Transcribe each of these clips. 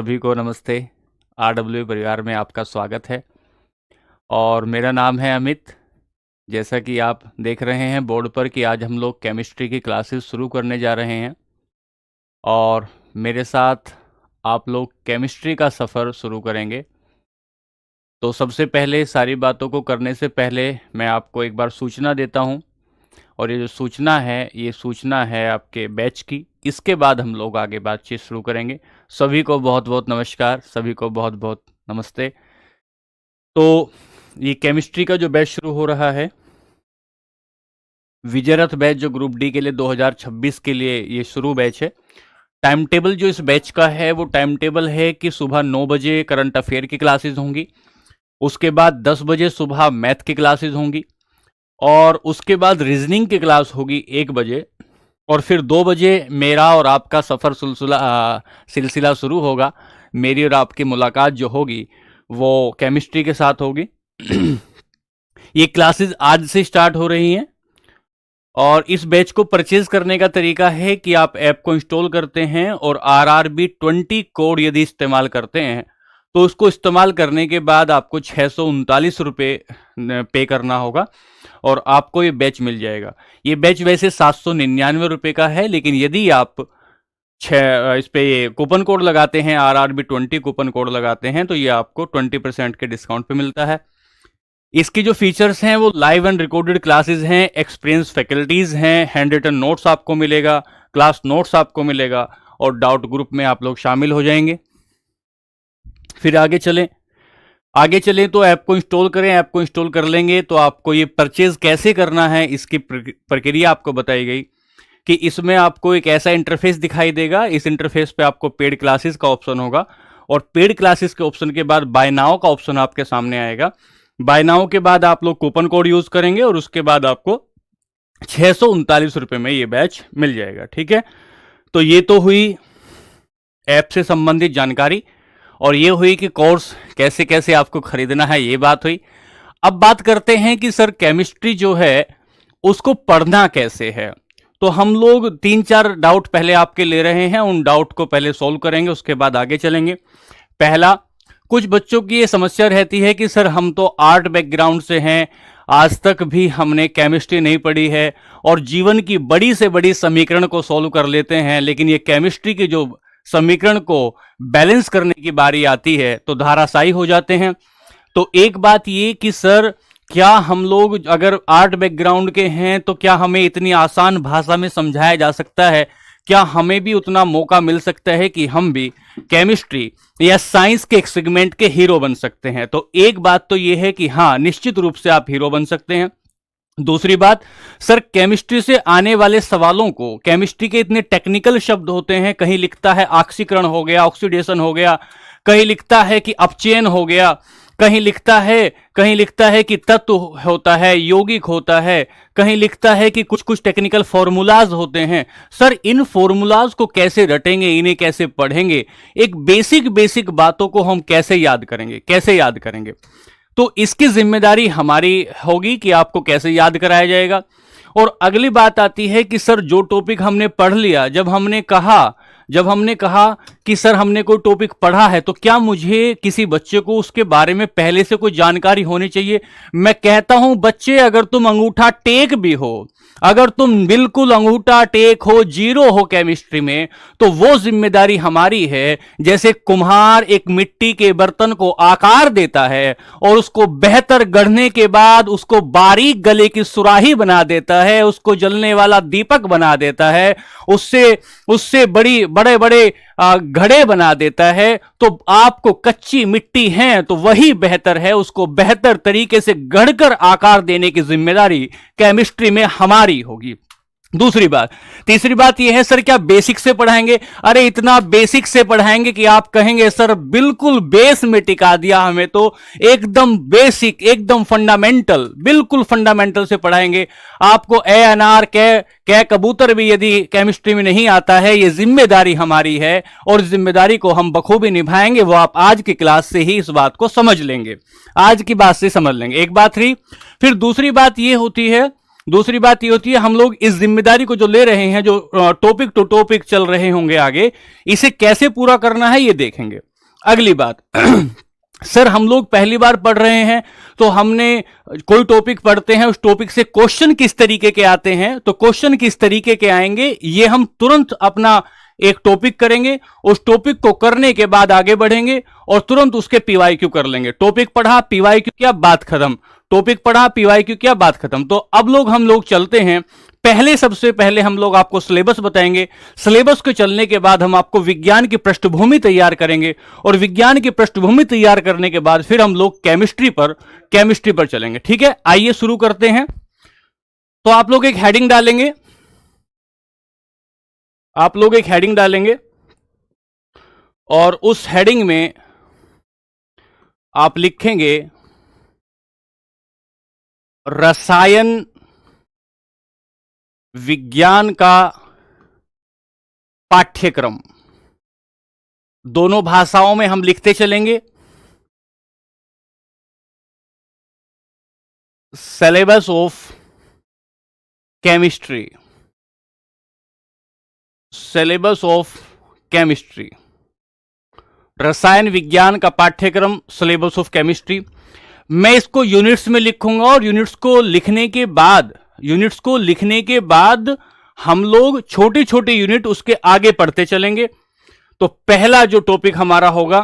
सभी को नमस्ते। RW परिवार में आपका स्वागत है और मेरा नाम है अमित। जैसा कि आप देख रहे हैं बोर्ड पर कि आज हम लोग केमिस्ट्री की क्लासेस शुरू करने जा रहे हैं और मेरे साथ आप लोग केमिस्ट्री का सफ़र शुरू करेंगे। तो सबसे पहले सारी बातों को करने से पहले मैं आपको एक बार सूचना देता हूं, और ये जो सूचना है ये सूचना है आपके बैच की। इसके बाद हम लोग आगे बातचीत शुरू करेंगे। सभी को बहुत बहुत नमस्कार, सभी को बहुत बहुत नमस्ते। तो ये केमिस्ट्री का जो बैच शुरू हो रहा है, विजय रथ बैच, जो ग्रुप डी के लिए 2026 के लिए ये शुरू बैच है। टाइम टेबल जो इस बैच का है वो टाइम टेबल है कि सुबह 9 बजे करंट अफेयर की क्लासेस होंगी, उसके बाद 10 बजे सुबह मैथ की क्लासेस होंगी, और उसके बाद रीजनिंग की क्लास होगी 1 बजे, और फिर 2 बजे मेरा और आपका सफ़र सिलसिला शुरू होगा। मेरी और आपकी मुलाकात जो होगी वो केमिस्ट्री के साथ होगी। ये क्लासेस आज से स्टार्ट हो रही हैं, और इस बैच को परचेज करने का तरीका है कि आप ऐप को इंस्टॉल करते हैं और RRB20 कोड यदि इस्तेमाल करते हैं तो उसको इस्तेमाल करने के बाद आपको 639 रुपये पे करना होगा और आपको ये बैच मिल जाएगा। ये बैच वैसे 799 रुपये का है, लेकिन यदि आप इस पे कूपन कोड लगाते हैं, RRB20 कूपन कोड लगाते हैं, तो ये आपको 20% के डिस्काउंट पे मिलता है। इसकी जो फीचर्स हैं वो लाइव एंड रिकॉर्डेड क्लासेस हैं, एक्सपीरियंस फैकल्टीज हैं, हैंड रिटन नोट्स आपको मिलेगा, क्लास नोट्स आपको मिलेगा, और डाउट ग्रुप में आप लोग शामिल हो जाएंगे। फिर आगे चलें तो ऐप को इंस्टॉल करें। ऐप को इंस्टॉल कर लेंगे तो आपको ये परचेज कैसे करना है इसकी प्रक्रिया आपको बताई गई कि इसमें आपको एक ऐसा इंटरफेस दिखाई देगा। इस इंटरफेस पे आपको पेड क्लासेस का ऑप्शन होगा, और पेड क्लासेस के ऑप्शन के बाद बाय नाउ का ऑप्शन आपके सामने आएगा। बाय नाउ के बाद आप लोग कूपन कोड यूज करेंगे और उसके बाद आपको 639 रुपये में ये बैच मिल जाएगा। ठीक है, तो ये तो हुई ऐप से संबंधित जानकारी, और ये हुई कि कोर्स कैसे कैसे आपको खरीदना है, ये बात हुई। अब बात करते हैं कि सर केमिस्ट्री जो है उसको पढ़ना कैसे है। तो हम लोग 3-4 डाउट पहले आपके ले रहे हैं, उन डाउट को पहले सॉल्व करेंगे, उसके बाद आगे चलेंगे। पहला, कुछ बच्चों की ये समस्या रहती है कि सर हम तो आर्ट बैकग्राउंड से हैं, आज तक भी हमने केमिस्ट्री नहीं पढ़ी है, और जीवन की बड़ी से बड़ी समीकरण को सॉल्व कर लेते हैं, लेकिन ये केमिस्ट्री के जो समीकरण को बैलेंस करने की बारी आती है तो धाराशायी हो जाते हैं। तो एक बात ये कि सर क्या हम लोग अगर आर्ट बैकग्राउंड के हैं तो क्या हमें इतनी आसान भाषा में समझाया जा सकता है, क्या हमें भी उतना मौका मिल सकता है कि हम भी केमिस्ट्री या साइंस के एक सेगमेंट के हीरो बन सकते हैं। तो एक बात तो यह है कि हाँ, निश्चित रूप से आप हीरो बन सकते हैं। दूसरी बात, सर केमिस्ट्री से आने वाले सवालों को, केमिस्ट्री के इतने टेक्निकल शब्द होते हैं, कहीं लिखता है ऑक्सीकरण हो गया, ऑक्सीडेशन हो गया, कहीं लिखता है कि अपचयन हो गया, कहीं लिखता है कि तत्व होता है, यौगिक होता है, कहीं लिखता है कि कुछ कुछ टेक्निकल फॉर्मूलाज होते हैं। सर इन फॉर्मूलाज को कैसे रटेंगे, इन्हें कैसे पढ़ेंगे, एक बेसिक बातों को हम कैसे याद करेंगे। तो इसकी जिम्मेदारी हमारी होगी कि आपको कैसे याद कराया जाएगा। और अगली बात आती है कि सर जो टॉपिक हमने पढ़ लिया, जब हमने कहा कि सर हमने कोई टॉपिक पढ़ा है तो क्या मुझे किसी बच्चे को उसके बारे में पहले से कोई जानकारी होनी चाहिए। मैं कहता हूं बच्चे, अगर तुम अंगूठा टेक भी हो, अगर तुम बिल्कुल अंगूठा टेक हो, जीरो हो केमिस्ट्री में, तो वो जिम्मेदारी हमारी है। जैसे कुम्हार एक मिट्टी के बर्तन को आकार देता है और उसको बेहतर गढ़ने के बाद उसको बारीक गले की सुराही बना देता है, उसको जलने वाला दीपक बना देता है, उससे बड़े बड़े घड़े बना देता है। तो आपको कच्ची मिट्टी है तो वही बेहतर है, उसको बेहतर तरीके से गढ़कर आकार देने की जिम्मेदारी केमिस्ट्री में हमारी होगी। तीसरी बात यह है, सर क्या बेसिक से पढ़ाएंगे। अरे इतना बेसिक से पढ़ाएंगे कि आप कहेंगे सर बिल्कुल बेस में टिका दिया हमें, तो एकदम बेसिक, एकदम फंडामेंटल, बिल्कुल फंडामेंटल से पढ़ाएंगे। आपको ए अनार कै कबूतर भी यदि केमिस्ट्री में नहीं आता है, ये जिम्मेदारी हमारी है और जिम्मेदारी को हम बखूबी निभाएंगे। वो आप आज की क्लास से ही इस बात को समझ लेंगे, आज की बात से समझ लेंगे। एक बात रही। फिर दूसरी बात ये होती है हम लोग इस जिम्मेदारी को जो ले रहे हैं, जो टॉपिक टू टॉपिक चल रहे होंगे आगे, इसे कैसे पूरा करना है ये देखेंगे। अगली बात सर हम लोग पहली बार पढ़ रहे हैं तो हमने कोई टॉपिक पढ़ते हैं, उस टॉपिक से क्वेश्चन किस तरीके के आते हैं, तो क्वेश्चन किस तरीके के आएंगे ये हम तुरंत अपना एक टॉपिक करेंगे, उस टॉपिक को करने के बाद आगे बढ़ेंगे और तुरंत उसके पीवाईक्यू कर लेंगे। टॉपिक पढ़ा, पीवाईक्यू किया, बात खत्म। टॉपिक पढ़ा, पीवाईक्यू किया, बात खत्म। तो अब हम लोग चलते हैं। सबसे पहले हम लोग आपको सिलेबस बताएंगे। सिलेबस के चलने के बाद हम आपको विज्ञान की पृष्ठभूमि तैयार करेंगे और विज्ञान की पृष्ठभूमि तैयार करने के बाद फिर हम लोग केमिस्ट्री पर चलेंगे। ठीक है, आइए शुरू करते हैं। तो आप लोग एक हेडिंग डालेंगे, और उस हेडिंग में आप लिखेंगे रसायन विज्ञान का पाठ्यक्रम। दोनों भाषाओं में हम लिखते चलेंगे। Syllabus of chemistry, syllabus of chemistry, रसायन विज्ञान का पाठ्यक्रम, सिलेबस ऑफ केमिस्ट्री। मैं इसको यूनिट्स में लिखूंगा और यूनिट्स को लिखने के बाद हम लोग छोटे छोटे यूनिट उसके आगे पढ़ते चलेंगे। तो पहला जो टॉपिक हमारा होगा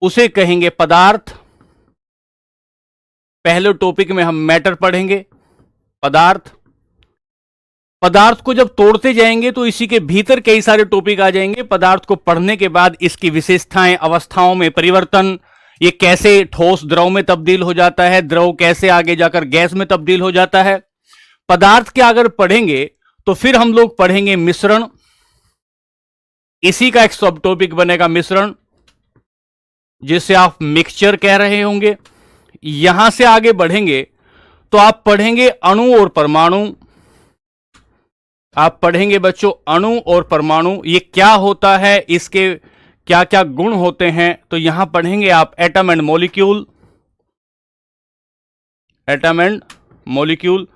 उसे कहेंगे पदार्थ। पहले टॉपिक में हम मैटर पढ़ेंगे, पदार्थ को जब तोड़ते जाएंगे तो इसी के भीतर कई सारे टॉपिक आ जाएंगे। पदार्थ को पढ़ने के बाद इसकी विशेषताएं, अवस्थाओं में परिवर्तन, ये कैसे ठोस द्रव में तब्दील हो जाता है, द्रव कैसे आगे जाकर गैस में तब्दील हो जाता है। पदार्थ के अगर पढ़ेंगे तो फिर हम लोग पढ़ेंगे मिश्रण। इसी का एक सब टॉपिक बनेगा मिश्रण, जिसे आप मिक्सचर कह रहे होंगे। यहां से आगे बढ़ेंगे तो आप पढ़ेंगे अणु और परमाणु। आप पढ़ेंगे बच्चों अणु और परमाणु, ये क्या होता है, इसके क्या क्या गुण होते हैं। तो यहां पढ़ेंगे आप एटम एंड मॉलिक्यूल।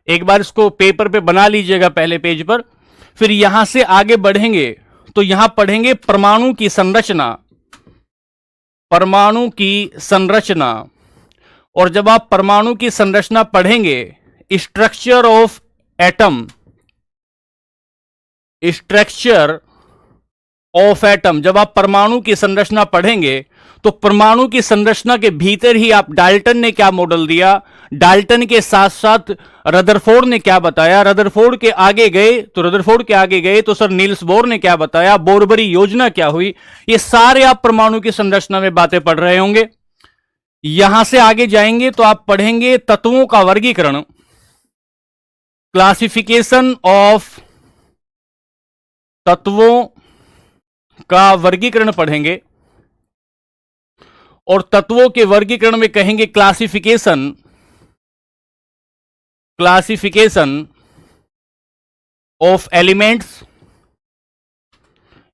एक बार इसको पेपर पे बना लीजिएगा पहले पेज पर। फिर यहां से आगे बढ़ेंगे तो यहां पढ़ेंगे परमाणु की संरचना। और जब आप परमाणु की संरचना पढ़ेंगे, स्ट्रक्चर ऑफ एटम, जब आप परमाणु की संरचना पढ़ेंगे तो परमाणु की संरचना के भीतर ही आप डाल्टन ने क्या मॉडल दिया, डाल्टन के साथ साथ रदरफोर्ड ने क्या बताया, रदरफोर्ड के आगे गए तो सर नील्स बोर ने क्या बताया, बोरबरी योजना क्या हुई, ये सारे आप परमाणु की संरचना में बातें पढ़ रहे होंगे। यहां से आगे जाएंगे तो आप पढ़ेंगे तत्वों का वर्गीकरण, क्लासिफिकेशन ऑफ, तत्वों का वर्गीकरण पढ़ेंगे। और तत्वों के वर्गीकरण में कहेंगे क्लासिफिकेशन ऑफ एलिमेंट्स।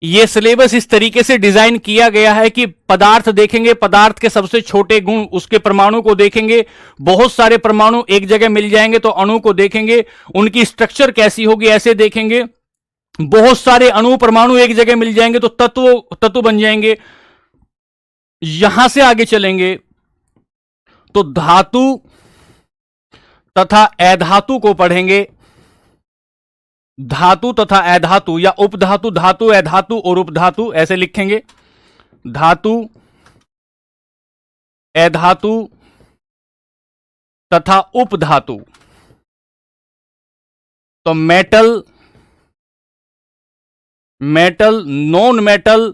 यह सिलेबस इस तरीके से डिजाइन किया गया है कि पदार्थ देखेंगे, पदार्थ के सबसे छोटे गुण, उसके परमाणु को देखेंगे। बहुत सारे परमाणु एक जगह मिल जाएंगे तो अणु को देखेंगे, उनकी स्ट्रक्चर कैसी होगी ऐसे देखेंगे। बहुत सारे अणु परमाणु एक जगह मिल जाएंगे तो तत्व बन जाएंगे। यहां से आगे चलेंगे तो धातु तथा अधातु को पढ़ेंगे। धातु तथा अधातु या उपधातु, धातु, अधातु और उपधातु ऐसे लिखेंगे। धातु, अधातु तथा उपधातु। तो metal, non metal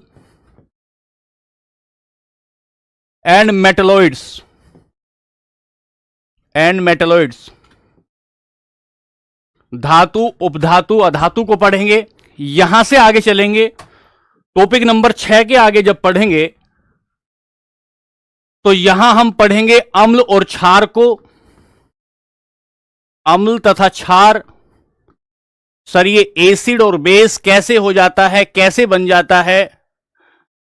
and metalloids. धातु, उपधातु, अधातु को पढ़ेंगे। यहां से आगे चलेंगे, टॉपिक नंबर 6 के आगे जब पढ़ेंगे तो यहां हम पढ़ेंगे अम्ल और क्षार को। अम्ल तथा क्षार, सर ये एसिड और बेस कैसे हो जाता है, कैसे बन जाता है,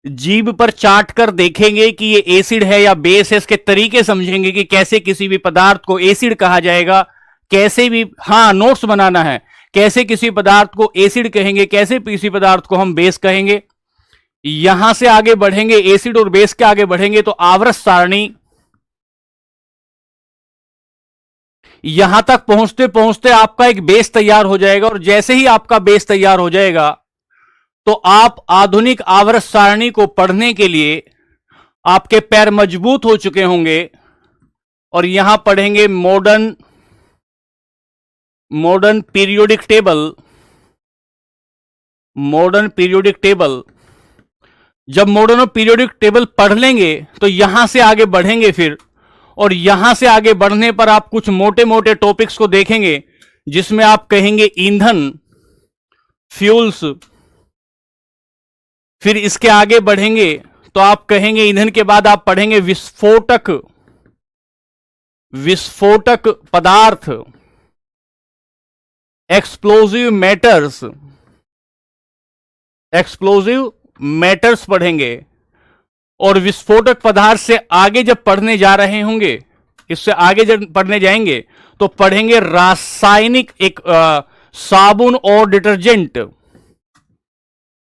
जीभ पर चाट कर देखेंगे कि ये एसिड है या बेस है। इसके तरीके समझेंगे कि कैसे किसी भी पदार्थ को एसिड कहा जाएगा, कैसे भी, हाँ नोट्स बनाना है, कैसे किसी पदार्थ को एसिड कहेंगे, कैसे किसी पदार्थ को हम बेस कहेंगे। यहां से आगे बढ़ेंगे, एसिड और बेस के आगे बढ़ेंगे तो आवर्त सारणी, यहां तक पहुंचते पहुंचते आपका एक बेस तैयार हो जाएगा, और जैसे ही आपका बेस तैयार हो जाएगा तो आप आधुनिक आवर्त सारणी को पढ़ने के लिए आपके पैर मजबूत हो चुके होंगे, और यहां पढ़ेंगे modern periodic table. Modern periodic table, जब मॉडर्न पीरियोडिक टेबल पढ़ लेंगे तो यहां से आगे बढ़ेंगे फिर, और यहां से आगे बढ़ने पर आप कुछ मोटे मोटे टॉपिक्स को देखेंगे, जिसमें आप कहेंगे ईंधन, फ्यूल्स। फिर इसके आगे बढ़ेंगे तो आप कहेंगे, ईंधन के बाद आप पढ़ेंगे विस्फोटक, विस्फोटक पदार्थ, एक्सप्लोजिव मैटर्स, एक्सप्लोजिव मैटर्स पढ़ेंगे। और विस्फोटक पदार्थ से आगे जब पढ़ने जा रहे होंगे, इससे आगे जब पढ़ने जाएंगे तो पढ़ेंगे रासायनिक, एक साबुन और डिटर्जेंट,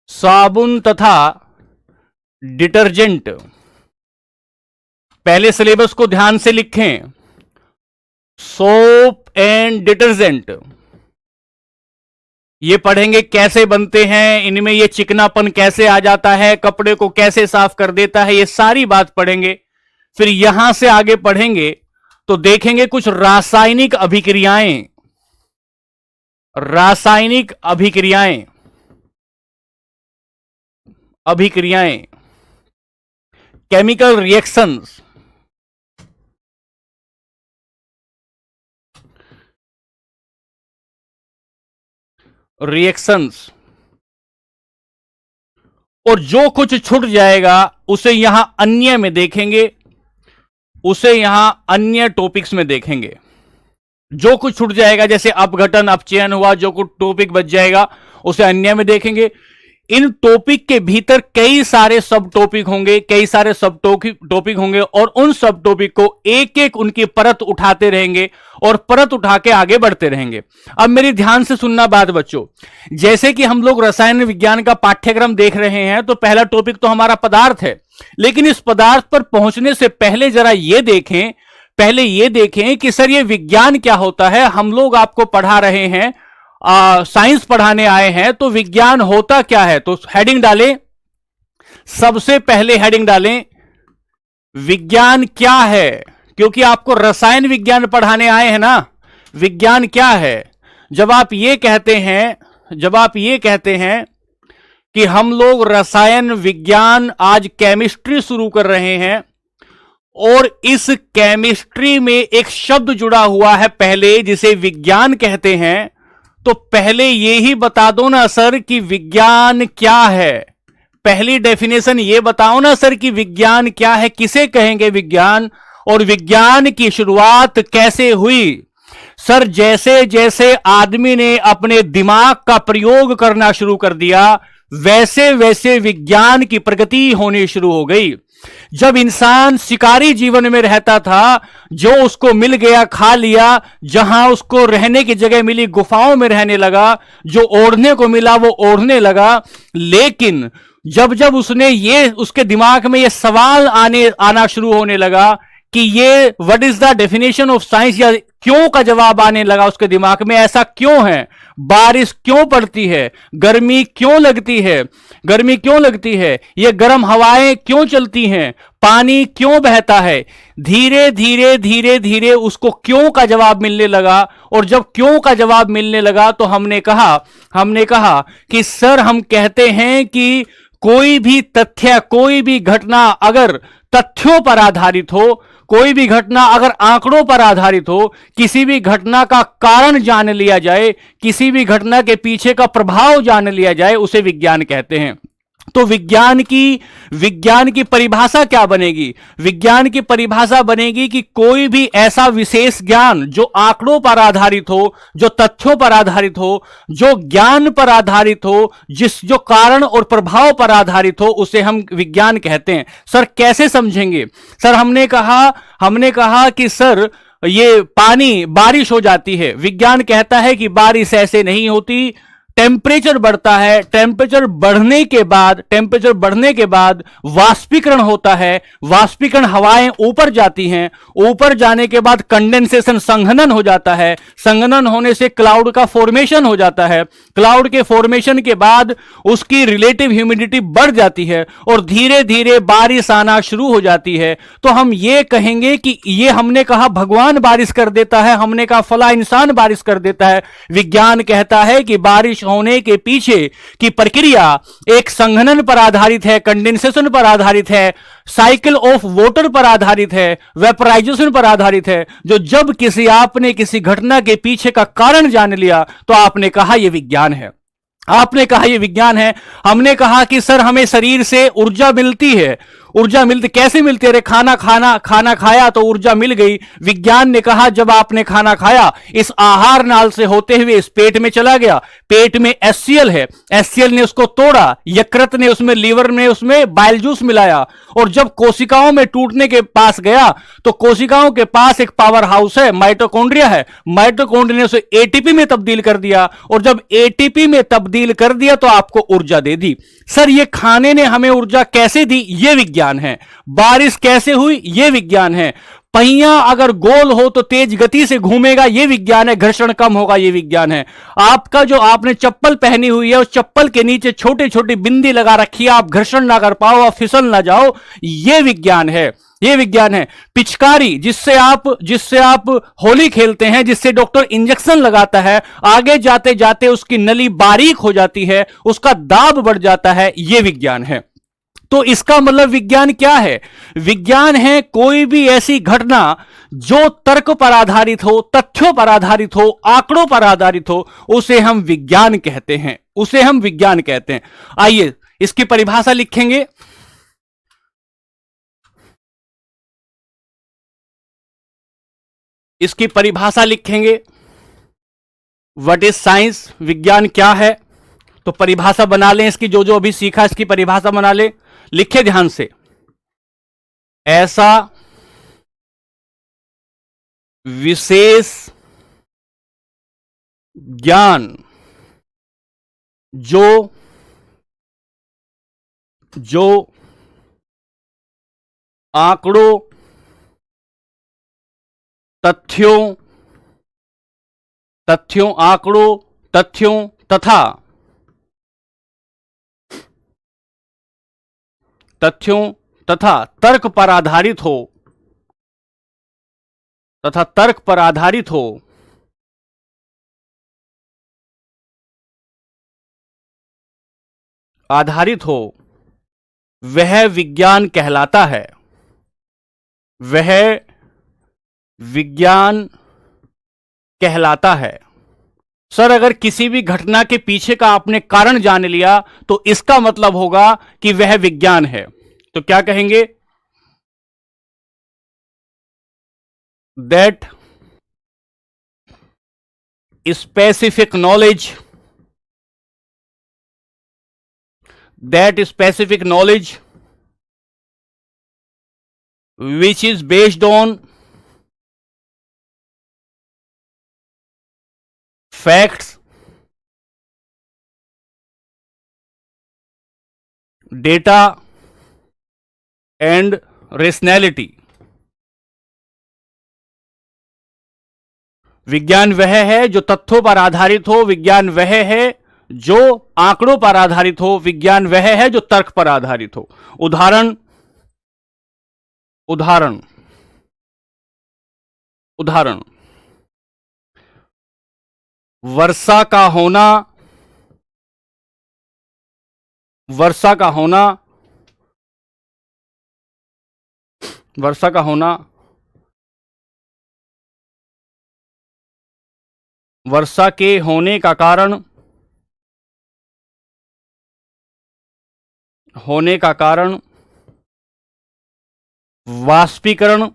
साबुन तथा डिटर्जेंट। पहले सिलेबस को ध्यान से लिखें, सोप एंड डिटर्जेंट, ये पढ़ेंगे कैसे बनते हैं, इनमें ये चिकनापन कैसे आ जाता है, कपड़े को कैसे साफ कर देता है, ये सारी बात पढ़ेंगे। फिर यहां से आगे पढ़ेंगे तो देखेंगे कुछ रासायनिक अभिक्रियाएं, रासायनिक अभिक्रियाएं, अभिक्रियाएं, केमिकल रिएक्शंस। रिएक्शंस, और जो कुछ छूट जाएगा उसे यहां अन्य में देखेंगे, उसे यहां अन्य टॉपिक्स में देखेंगे। जो कुछ छूट जाएगा, जैसे अपघटन, अपचयन हुआ, जो कुछ टॉपिक बच जाएगा उसे अन्य में देखेंगे। इन टॉपिक के भीतर कई सारे सब टॉपिक होंगे, कई सारे सब टॉपिक होंगे, और उन सब टॉपिक को एक एक उनकी परत उठाते रहेंगे और परत उठा के आगे बढ़ते रहेंगे। अब मेरी ध्यान से सुनना बात बच्चों, जैसे कि हम लोग रसायन विज्ञान का पाठ्यक्रम देख रहे हैं, तो पहला टॉपिक तो हमारा पदार्थ है, लेकिन इस पदार्थ पर पहुंचने से पहले जरा ये देखें, पहले ये देखें कि सर ये विज्ञान क्या होता है। हम लोग आपको पढ़ा रहे हैं, साइंस पढ़ाने आए हैं, तो विज्ञान होता क्या है। तो हेडिंग डालें, सबसे पहले हेडिंग डालें विज्ञान क्या है, क्योंकि आपको रसायन विज्ञान पढ़ाने आए हैं ना। विज्ञान क्या है, जब आप ये कहते हैं, जब आप ये कहते हैं कि हम लोग रसायन विज्ञान आज केमिस्ट्री शुरू कर रहे हैं, और इस केमिस्ट्री में एक शब्द जुड़ा हुआ है पहले, जिसे विज्ञान कहते हैं, तो पहले यही बता दो ना सर कि विज्ञान क्या है। पहली डेफिनेशन ये बताओ ना सर कि विज्ञान क्या है, किसे कहेंगे विज्ञान, और विज्ञान की शुरुआत कैसे हुई। सर जैसे जैसे आदमी ने अपने दिमाग का प्रयोग करना शुरू कर दिया, वैसे वैसे विज्ञान की प्रगति होनी शुरू हो गई। जब इंसान शिकारी जीवन में रहता था, जो उसको मिल गया खा लिया, जहां उसको रहने की जगह मिली गुफाओं में रहने लगा, जो ओढ़ने को मिला वो ओढ़ने लगा। लेकिन जब जब उसने ये, उसके दिमाग में ये सवाल आना शुरू होने लगा कि ये what is the definition of science, या क्यों का जवाब आने लगा उसके दिमाग में, ऐसा क्यों है, बारिश क्यों पड़ती है, गर्मी क्यों लगती है, गर्मी क्यों लगती है, ये गर्म हवाएं क्यों चलती हैं, पानी क्यों बहता है। धीरे धीरे धीरे धीरे उसको क्यों का जवाब मिलने लगा, और जब क्यों का जवाब मिलने लगा तो हमने कहा कि सर हम कहते हैं कि कोई भी तथ्य, कोई भी घटना अगर तथ्यों पर आधारित हो, कोई भी घटना अगर आंकड़ों पर आधारित हो, किसी भी घटना का कारण जान लिया जाए, किसी भी घटना के पीछे का प्रभाव जान लिया जाए, उसे विज्ञान कहते हैं। तो विज्ञान की परिभाषा क्या बनेगी। विज्ञान की परिभाषा बनेगी कि कोई भी ऐसा विशेष ज्ञान जो आंकड़ों पर आधारित हो, जो तथ्यों पर आधारित हो, जो ज्ञान पर आधारित हो, जो कारण और प्रभाव पर आधारित हो, उसे हम विज्ञान कहते हैं। सर कैसे समझेंगे। सर हमने कहा कि सर ये पानी, बारिश हो जाती है, विज्ञान कहता है कि बारिश ऐसे नहीं होती, टेम्परेचर बढ़ता है, टेम्परेचर बढ़ने के बाद वाष्पीकरण होता है, वाष्पीकरण हवाएं ऊपर जाती हैं, ऊपर जाने के बाद कंडेंसेशन संघनन हो जाता है, संघनन होने से क्लाउड का फॉर्मेशन हो जाता है, क्लाउड के फॉर्मेशन के बाद उसकी रिलेटिव ह्यूमिडिटी बढ़ जाती है और धीरे धीरे बारिश आना शुरू हो जाती है। तो हम ये कहेंगे कि ये हमने कहा भगवान बारिश कर देता है, हमने कहा फला इंसान बारिश कर देता है। विज्ञान कहता है कि बारिश होने के पीछे की प्रक्रिया एक संघनन पर आधारित है, कंडेंसेशन पर आधारित है, साइकिल ऑफ वाटर पर आधारित है, वेपराइजेशन पर आधारित है। जो जब आपने किसी घटना के पीछे का कारण जान लिया तो आपने कहा यह विज्ञान है, आपने कहा यह विज्ञान है। हमने कहा कि सर हमें शरीर से ऊर्जा मिलती है, ऊर्जा मिलती कैसे मिलती है? खाना खाया तो ऊर्जा मिल गई। विज्ञान ने कहा जब आपने खाना खाया इस आहार नाल से होते हुए इस पेट में चला गया, पेट में HCl है, HCl ने उसको तोड़ा, यकृत ने उसमें, लीवर ने उसमें बाइल जूस मिलाया और जब कोशिकाओं में टूटने के पास गया तो कोशिकाओं के पास एक पावर हाउस है, माइटोकॉन्ड्रिया है, माइटोकॉन्ड्रिया ने उसे ATP में तब्दील कर दिया और जब ATP में तब्दील कर दिया तो आपको ऊर्जा दे दी। सर ये खाने ने हमें ऊर्जा कैसे दी? ये विज्ञान है। बारिश कैसे हुई? ये विज्ञान है। पहिया अगर गोल हो तो तेज गति से घूमेगा, ये विज्ञान है। घर्षण कम होगा, ये विज्ञान है। आपका जो आपने चप्पल पहनी हुई है उस चप्पल के नीचे छोटे छोटे बिंदी लगा रखी है, आप घर्षण ना कर पाओ, आप फिसल ना जाओ, ये विज्ञान है, ये विज्ञान है। पिचकारी जिससे आप होली खेलते हैं, जिससे डॉक्टर इंजेक्शन लगाता है, आगे जाते जाते उसकी नली बारीक हो जाती है, उसका दाब बढ़ जाता है, ये विज्ञान है। तो इसका मतलब विज्ञान क्या है? विज्ञान है कोई भी ऐसी घटना जो तर्क पर आधारित हो, तथ्यों पर आधारित हो, आंकड़ों पर आधारित हो, उसे हम विज्ञान कहते हैं, उसे हम विज्ञान कहते हैं। आइए इसकी परिभाषा लिखेंगे। इसकी परिभाषा लिखेंगे, व्हाट इज साइंस, विज्ञान क्या है। तो परिभाषा बना लें इसकी, जो जो अभी सीखा इसकी परिभाषा बना लें, लिखे ध्यान से। ऐसा विशेष ज्ञान जो आंकड़ों, तथ्यों तथा तर्क पर आधारित हो, वह विज्ञान कहलाता है, वह विज्ञान कहलाता है। सर अगर किसी भी घटना के पीछे का आपने कारण जान लिया तो इसका मतलब होगा कि वह विज्ञान है। तो क्या कहेंगे? That specific knowledge which is based on facts, data and rationality। विज्ञान वह है जो तथ्यों पर आधारित हो, विज्ञान वह है जो आंकड़ों पर आधारित हो, विज्ञान वह है जो तर्क पर आधारित हो। उदाहरण वर्षा का होना वर्षा के होने का कारण वाष्पीकरण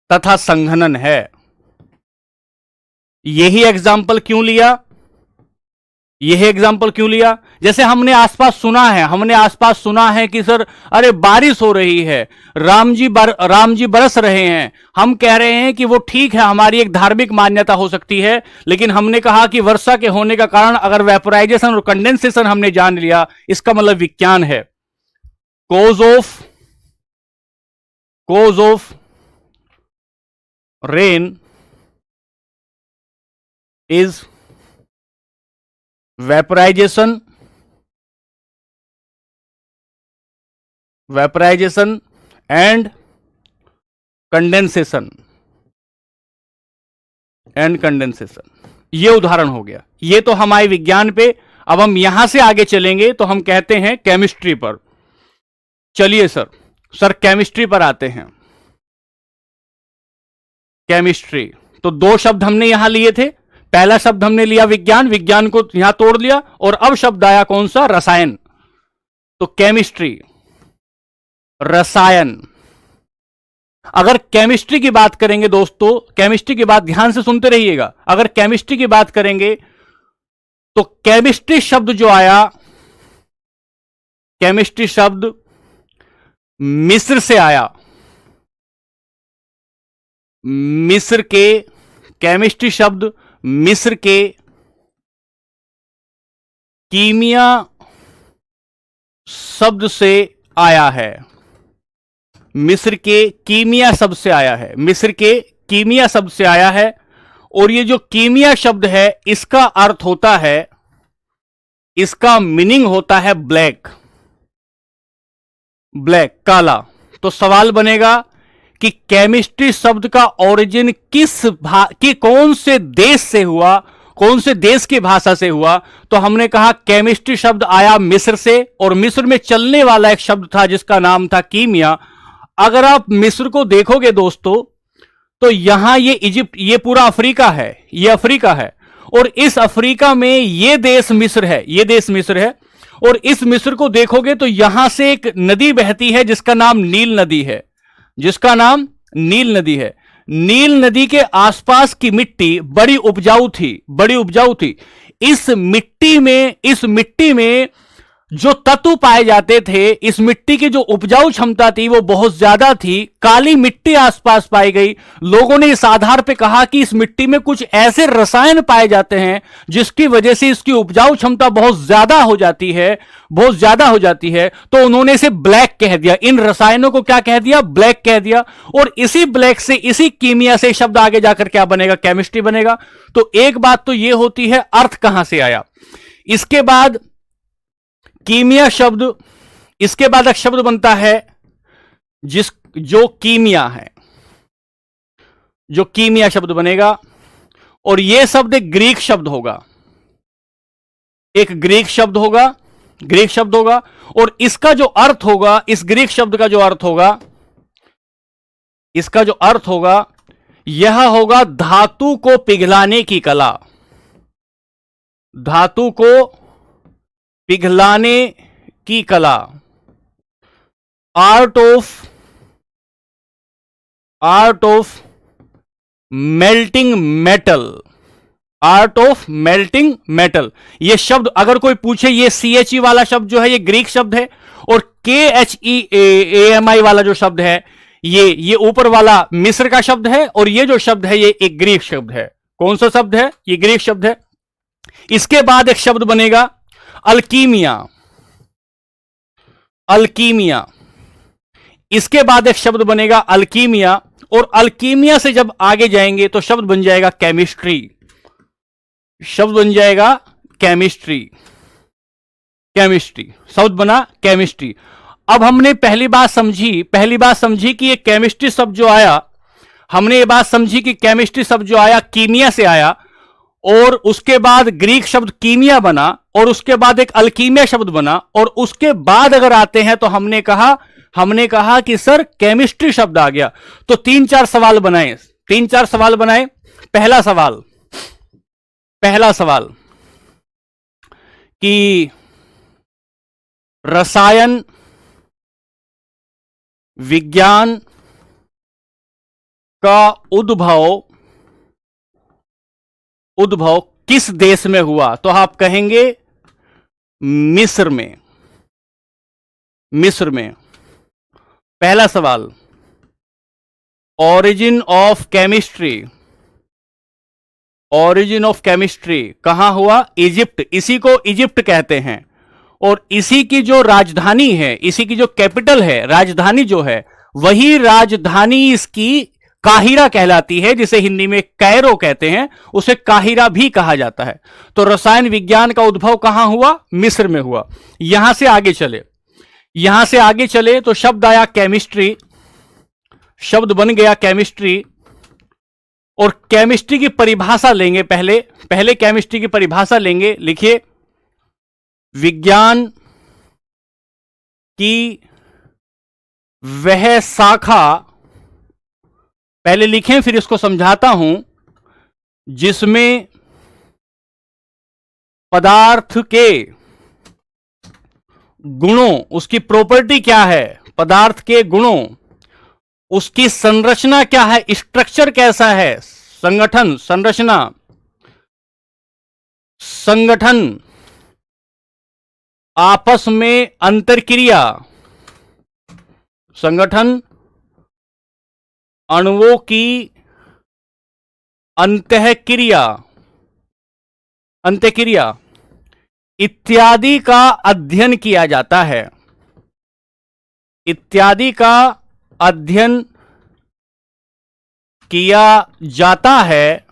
तथा संघनन है। यही एग्जाम्पल क्यों लिया? यह एग्जाम्पल क्यों लिया? जैसे हमने आसपास सुना है कि सर अरे बारिश हो रही है, राम जी बरस रहे हैं। हम कह रहे हैं कि वो ठीक है, हमारी एक धार्मिक मान्यता हो सकती है, लेकिन हमने कहा कि वर्षा के होने का कारण अगर वेपोराइजेशन और कंडेंसेशन हमने जान लिया, इसका मतलब विज्ञान है। Cause of rain is vaporisation and condensation ये उदाहरण हो गया। ये तो हमारे विज्ञान पे। अब हम यहां से आगे चलेंगे तो हम कहते हैं केमिस्ट्री पर। चलिए सर केमिस्ट्री पर आते हैं। केमिस्ट्री तो दो शब्द हमने यहां लिए थे। पहला शब्द हमने लिया विज्ञान को यहां तोड़ लिया, और अब शब्द आया कौन सा? रसायन। तो केमिस्ट्री, रसायन। अगर केमिस्ट्री की बात करेंगे दोस्तों, केमिस्ट्री की बात ध्यान से सुनते रहिएगा। अगर केमिस्ट्री की बात करेंगे तो केमिस्ट्री शब्द जो आया, केमिस्ट्री शब्द मिस्र से आया। केमिस्ट्री शब्द मिस्र के कीमिया शब्द से आया है। मिस्र के कीमिया शब्द से आया है। और ये जो कीमिया शब्द है, इसका अर्थ होता है, इसका मीनिंग होता है ब्लैक, काला। तो सवाल बनेगा कि केमिस्ट्री शब्द का ओरिजिन कौन से देश से हुआ, कौन से देश की भाषा से हुआ? तो हमने कहा केमिस्ट्री शब्द आया मिस्र से, और मिस्र में चलने वाला एक शब्द था जिसका नाम था कीमिया। अगर आप मिस्र को देखोगे दोस्तों, तो यहां ये इजिप्ट, ये पूरा अफ्रीका है, और इस अफ्रीका में ये देश मिस्र है। और इस मिस्र को देखोगे तो यहां से एक नदी बहती है जिसका नाम नील नदी है। नील नदी के आसपास की मिट्टी बड़ी उपजाऊ थी। इस मिट्टी में जो तत्व पाए जाते थे, इस मिट्टी की जो उपजाऊ क्षमता थी वो बहुत ज्यादा थी। काली मिट्टी आसपास पाई गई। लोगों ने इस आधार पे कहा कि इस मिट्टी में कुछ ऐसे रसायन पाए जाते हैं जिसकी वजह से इसकी उपजाऊ क्षमता बहुत ज्यादा हो जाती है। तो उन्होंने इसे ब्लैक कह दिया। इन रसायनों को क्या कह दिया? ब्लैक कह दिया। और इसी ब्लैक से, इसी कीमिया से शब्द आगे जाकर क्या बनेगा? केमिस्ट्री बनेगा। तो एक बात तो यह होती है, अर्थ कहां से आया। इसके बाद कीमिया शब्द, इसके बाद एक शब्द बनता है जो कीमिया है, जो कीमिया शब्द बनेगा। और यह शब्द एक ग्रीक शब्द होगा, और इसका जो अर्थ होगा, इस ग्रीक शब्द का जो अर्थ होगा, यह होगा धातु को पिघलाने की कला। धातु को पिघलाने की कला, आर्ट ऑफ मेल्टिंग मेटल। ये शब्द अगर कोई पूछे, ये CHE वाला शब्द जो है ये ग्रीक शब्द है, और KHEAMI वाला जो शब्द है ये ऊपर वाला मिस्र का शब्द है, और ये जो शब्द है ये एक ग्रीक शब्द है। कौन सा शब्द है? ये ग्रीक शब्द है। इसके बाद एक शब्द बनेगा अल्कीमिया। इसके बाद एक शब्द बनेगा अल्कीमिया, और अल्कीमिया से जब आगे जाएंगे तो शब्द बन जाएगा केमिस्ट्री। शब्द बना केमिस्ट्री। अब हमने पहली बात समझी कि ये केमिस्ट्री शब्द जो आया, कीमिया से आया, और उसके बाद ग्रीक शब्द कीमिया बना, और उसके बाद एक अल्कीमिया शब्द बना, और उसके बाद अगर आते हैं तो हमने कहा कि सर केमिस्ट्री शब्द आ गया। तो 3-4 सवाल बनाए। पहला सवाल कि रसायन विज्ञान का उद्भव किस देश में हुआ? तो आप कहेंगे मिस्र में। मिस्र में। पहला सवाल, origin of chemistry. Origin of chemistry कहां हुआ? इजिप्ट। इसी को इजिप्ट कहते हैं और इसी की जो राजधानी है, इसी की जो कैपिटल है, राजधानी जो है, वही राजधानी इसकी काहिरा कहलाती है, जिसे हिंदी में कैरो कहते हैं, उसे काहिरा भी कहा जाता है। तो रसायन विज्ञान का उद्भव कहां हुआ? मिस्र में हुआ। यहां से आगे चले, यहां से आगे चले तो शब्द आया केमिस्ट्री, शब्द बन गया केमिस्ट्री। और केमिस्ट्री की परिभाषा लेंगे, पहले केमिस्ट्री की परिभाषा लेंगे। लिखिए, विज्ञान की वह शाखा, पहले लिखें फिर इसको समझाता हूं, जिसमें पदार्थ के गुणों, उसकी प्रॉपर्टी क्या है, पदार्थ के गुणों, उसकी संरचना क्या है, स्ट्रक्चर कैसा है, संगठन, संरचना, संगठन, आपस में अंतरक्रिया, संगठन, अणुओं की अंतःक्रिया, अंतःक्रिया इत्यादि का अध्ययन किया जाता है, इत्यादि का अध्ययन किया जाता है,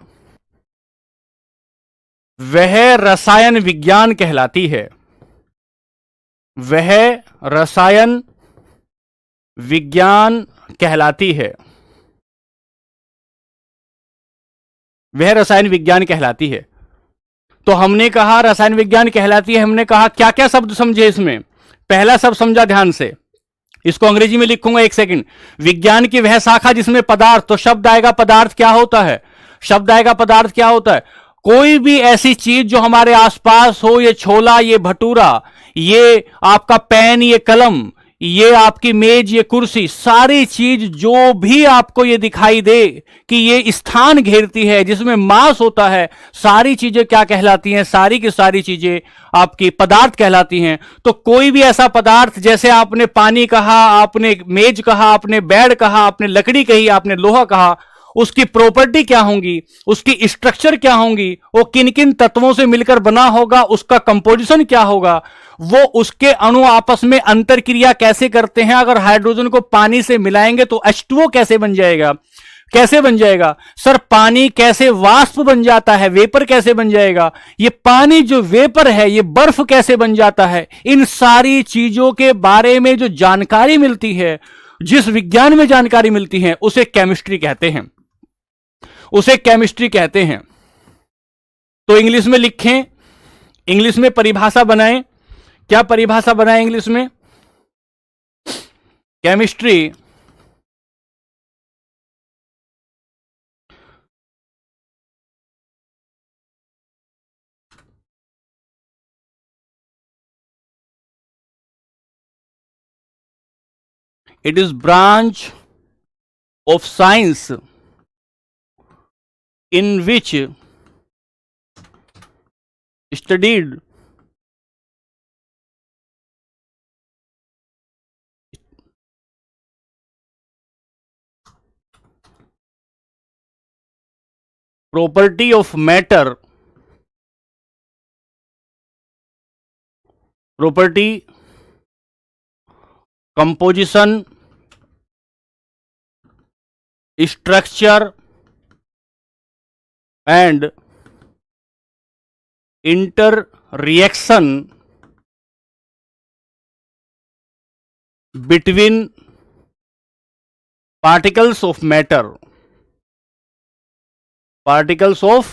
वह रसायन विज्ञान कहलाती है, वह रसायन विज्ञान कहलाती है, वह रसायन विज्ञान कहलाती है। तो हमने कहा रसायन विज्ञान कहलाती है, हमने कहा क्या क्या शब्द समझे इसमें? पहला शब्द समझा ध्यान से, इसको अंग्रेजी में लिखूंगा, एक सेकंड। विज्ञान की वह शाखा जिसमें पदार्थ, तो शब्द आएगा पदार्थ क्या होता है, शब्द आएगा पदार्थ क्या होता है? कोई भी ऐसी चीज जो हमारे आसपास हो, ये छोला, ये भटूरा, ये आपका पेन, ये कलम, ये आपकी मेज, ये कुर्सी, सारी चीज जो भी आपको ये दिखाई दे कि ये स्थान घेरती है, जिसमें मांस होता है, सारी चीजें क्या कहलाती हैं? सारी की सारी चीजें आपकी पदार्थ कहलाती हैं। तो कोई भी ऐसा पदार्थ, जैसे आपने पानी कहा, आपने मेज कहा, आपने बेड कहा, आपने लकड़ी कही, आपने लोहा कहा, उसकी प्रॉपर्टी क्या होंगी, उसकी स्ट्रक्चर क्या होंगी, वो किन किन तत्वों से मिलकर बना होगा, उसका कंपोजिशन क्या होगा, वो उसके अणु आपस में अंतरक्रिया कैसे करते हैं, अगर हाइड्रोजन को पानी से मिलाएंगे तो H2O कैसे बन जाएगा, कैसे बन जाएगा सर, पानी कैसे वाष्प बन जाता है, वेपर कैसे बन जाएगा, ये पानी जो वेपर है ये बर्फ कैसे बन जाता है, इन सारी चीजों के बारे में जो जानकारी मिलती है, जिस विज्ञान में जानकारी मिलती है, उसे केमिस्ट्री कहते हैं, उसे केमिस्ट्री कहते हैं। तो इंग्लिश में लिखें, इंग्लिश में परिभाषा बनाएं, क्या परिभाषा बनाएं इंग्लिश में? Chemistry it is branch of science in which studied property of matter, property, composition, structure and interreaction between particles of matter, particles of